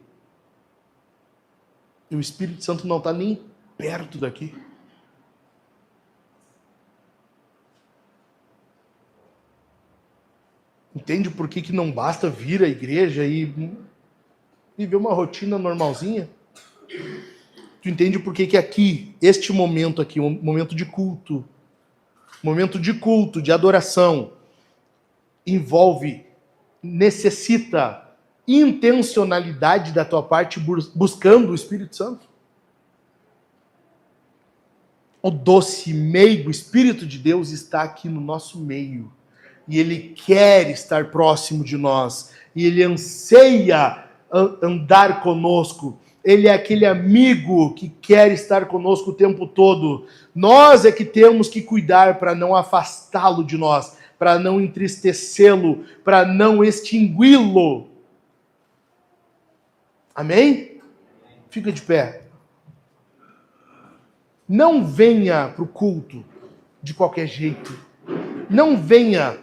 Speaker 2: E o Espírito Santo não está nem perto daqui. Entende por que não basta vir à igreja e viver uma rotina normalzinha? Tu entende por que aqui, este momento aqui, um momento de culto, de adoração, necessita intencionalidade da tua parte buscando o Espírito Santo? O doce, meigo Espírito de Deus está aqui no nosso meio. E Ele quer estar próximo de nós. E Ele anseia andar conosco. Ele é aquele amigo que quer estar conosco o tempo todo. Nós é que temos que cuidar para não afastá-lo de nós, para não entristecê-lo, para não extingui-lo. Amém? Fica de pé. Não venha para o culto de qualquer jeito. Não venha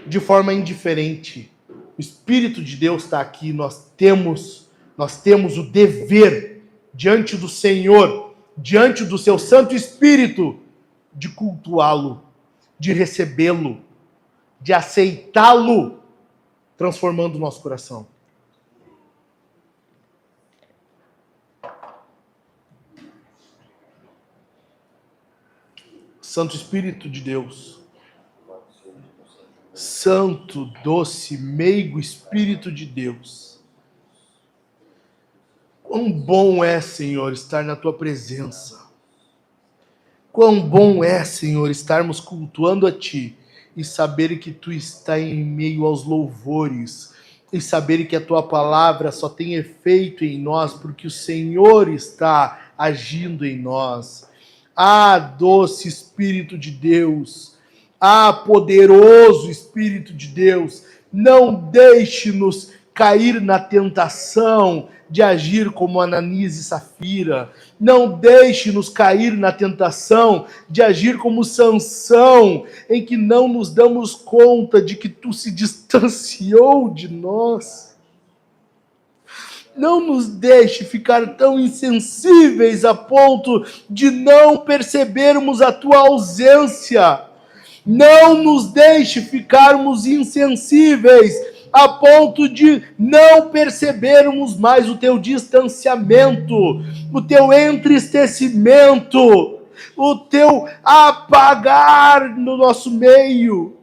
Speaker 2: de forma indiferente. O Espírito de Deus está aqui. Nós temos o dever diante do Senhor, diante do seu Santo Espírito, de cultuá-lo, de recebê-lo, de aceitá-lo, transformando o nosso coração. Santo Espírito de Deus, Santo, doce, meigo Espírito de Deus, quão bom é, Senhor, estar na Tua presença. Quão bom é, Senhor, estarmos cultuando a Ti e saber que Tu está em meio aos louvores e saber que a Tua palavra só tem efeito em nós porque o Senhor está agindo em nós. Ah, doce Espírito de Deus, ah, poderoso Espírito de Deus, não deixe-nos cair na tentação de agir como Ananias e Safira. Não deixe-nos cair na tentação de agir como Sansão, em que não nos damos conta de que Tu se distanciou de nós. Não nos deixe ficar tão insensíveis a ponto de não percebermos a Tua ausência. Não nos deixe ficarmos insensíveis a ponto de não percebermos mais o Teu distanciamento, o Teu entristecimento, o Teu apagar no nosso meio.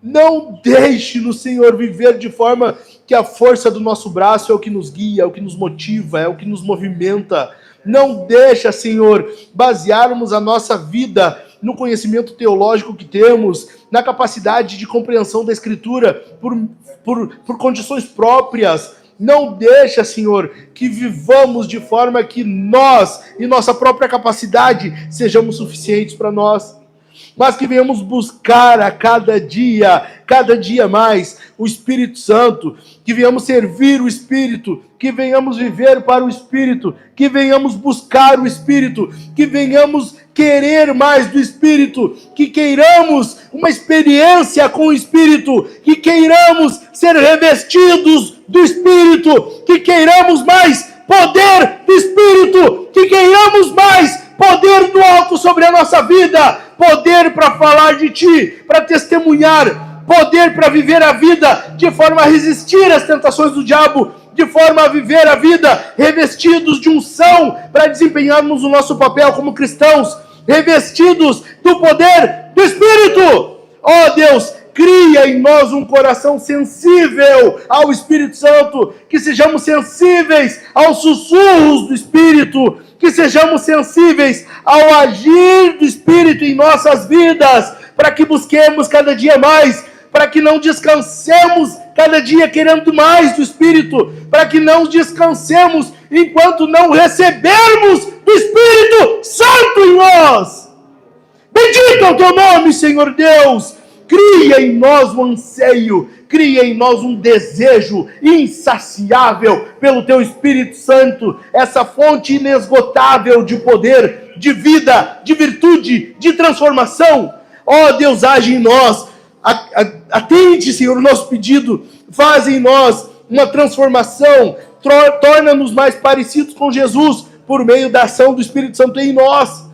Speaker 2: Não deixe-nos, Senhor, viver de forma que a força do nosso braço é o que nos guia, é o que nos motiva, é o que nos movimenta. Não deixa, Senhor, basearmos a nossa vida no conhecimento teológico que temos, na capacidade de compreensão da Escritura por condições próprias. Não deixa, Senhor, que vivamos de forma que nós e nossa própria capacidade sejamos suficientes para nós, mas que venhamos buscar a cada dia mais o Espírito Santo, que venhamos servir o Espírito, que venhamos viver para o Espírito, que venhamos buscar o Espírito, que venhamos querer mais do Espírito, que queiramos uma experiência com o Espírito, que queiramos ser revestidos do Espírito, que queiramos mais poder do Espírito, que queiramos mais poder do alto sobre a nossa vida, poder para falar de Ti, para testemunhar, poder para viver a vida de forma a resistir às tentações do diabo, de forma a viver a vida revestidos de unção para desempenharmos o nosso papel como cristãos, revestidos do poder do Espírito. Ó Deus, cria em nós um coração sensível ao Espírito Santo, que sejamos sensíveis aos sussurros do Espírito, que sejamos sensíveis ao agir do Espírito em nossas vidas, para que busquemos cada dia mais, para que não descansemos cada dia querendo mais do Espírito, para que não descansemos enquanto não recebermos do Espírito Santo em nós. Bendito é o Teu nome, Senhor Deus. Cria em nós um anseio, cria em nós um desejo insaciável pelo Teu Espírito Santo, essa fonte inesgotável de poder, de vida, de virtude, de transformação. Ó Deus, age em nós, atende, Senhor, o nosso pedido, faz em nós uma transformação, torna-nos mais parecidos com Jesus, por meio da ação do Espírito Santo em nós.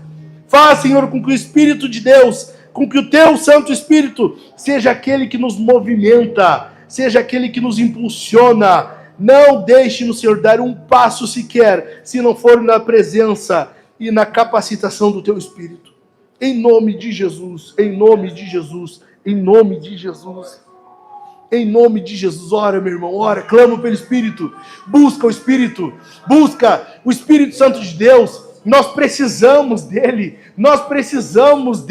Speaker 2: Faz, Senhor, com que o Espírito de Deus, com que o Teu Santo Espírito seja aquele que nos movimenta, seja aquele que nos impulsiona. Não deixe-nos, Senhor, dar um passo sequer, se não for na presença e na capacitação do Teu Espírito. Em nome de Jesus, em nome de Jesus, em nome de Jesus. Em nome de Jesus, ora, meu irmão, ora, clama pelo Espírito, busca o Espírito Santo de Deus. Nós precisamos dele, nós precisamos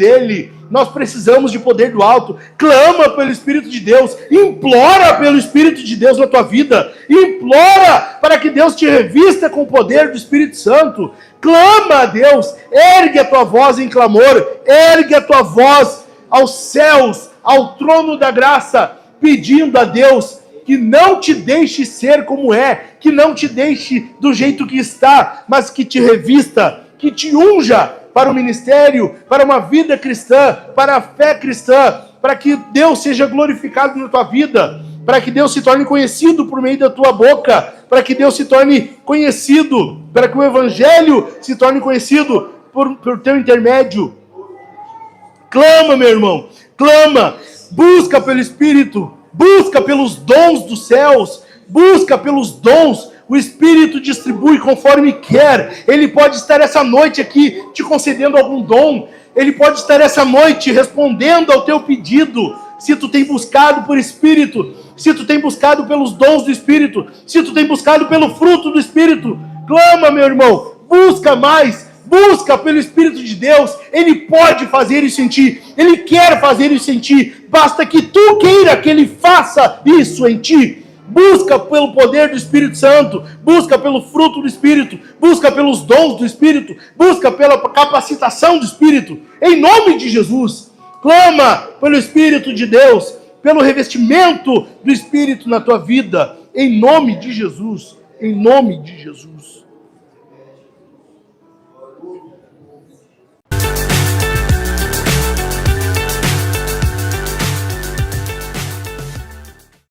Speaker 2: de poder do alto. Clama pelo Espírito de Deus, implora pelo Espírito de Deus na tua vida, implora para que Deus te revista com o poder do Espírito Santo. Clama a Deus, ergue a tua voz em clamor, ergue a tua voz aos céus, ao trono da graça, pedindo a Deus que não te deixe ser como é, que não te deixe do jeito que está, mas que te revista, que te unja para o ministério, para uma vida cristã, para a fé cristã, para que Deus seja glorificado na tua vida, para que Deus se torne conhecido por meio da tua boca, para que Deus se torne conhecido, para que o Evangelho se torne conhecido por teu intermédio. Clama, meu irmão, clama, busca pelo Espírito, busca pelos dons dos céus, busca pelos dons. O Espírito distribui conforme quer. Ele pode estar essa noite aqui te concedendo algum dom. Ele pode estar essa noite respondendo ao teu pedido. Se tu tem buscado por Espírito, se tu tem buscado pelos dons do Espírito, se tu tem buscado pelo fruto do Espírito, clama, meu irmão, busca mais. Busca pelo Espírito de Deus. Ele pode fazer isso em ti. Ele quer fazer isso em ti. Basta que tu queira que Ele faça isso em ti. Busca pelo poder do Espírito Santo. Busca pelo fruto do Espírito. Busca pelos dons do Espírito. Busca pela capacitação do Espírito. Em nome de Jesus. Clama pelo Espírito de Deus. Pelo revestimento do Espírito na tua vida. Em nome de Jesus. Em nome de Jesus.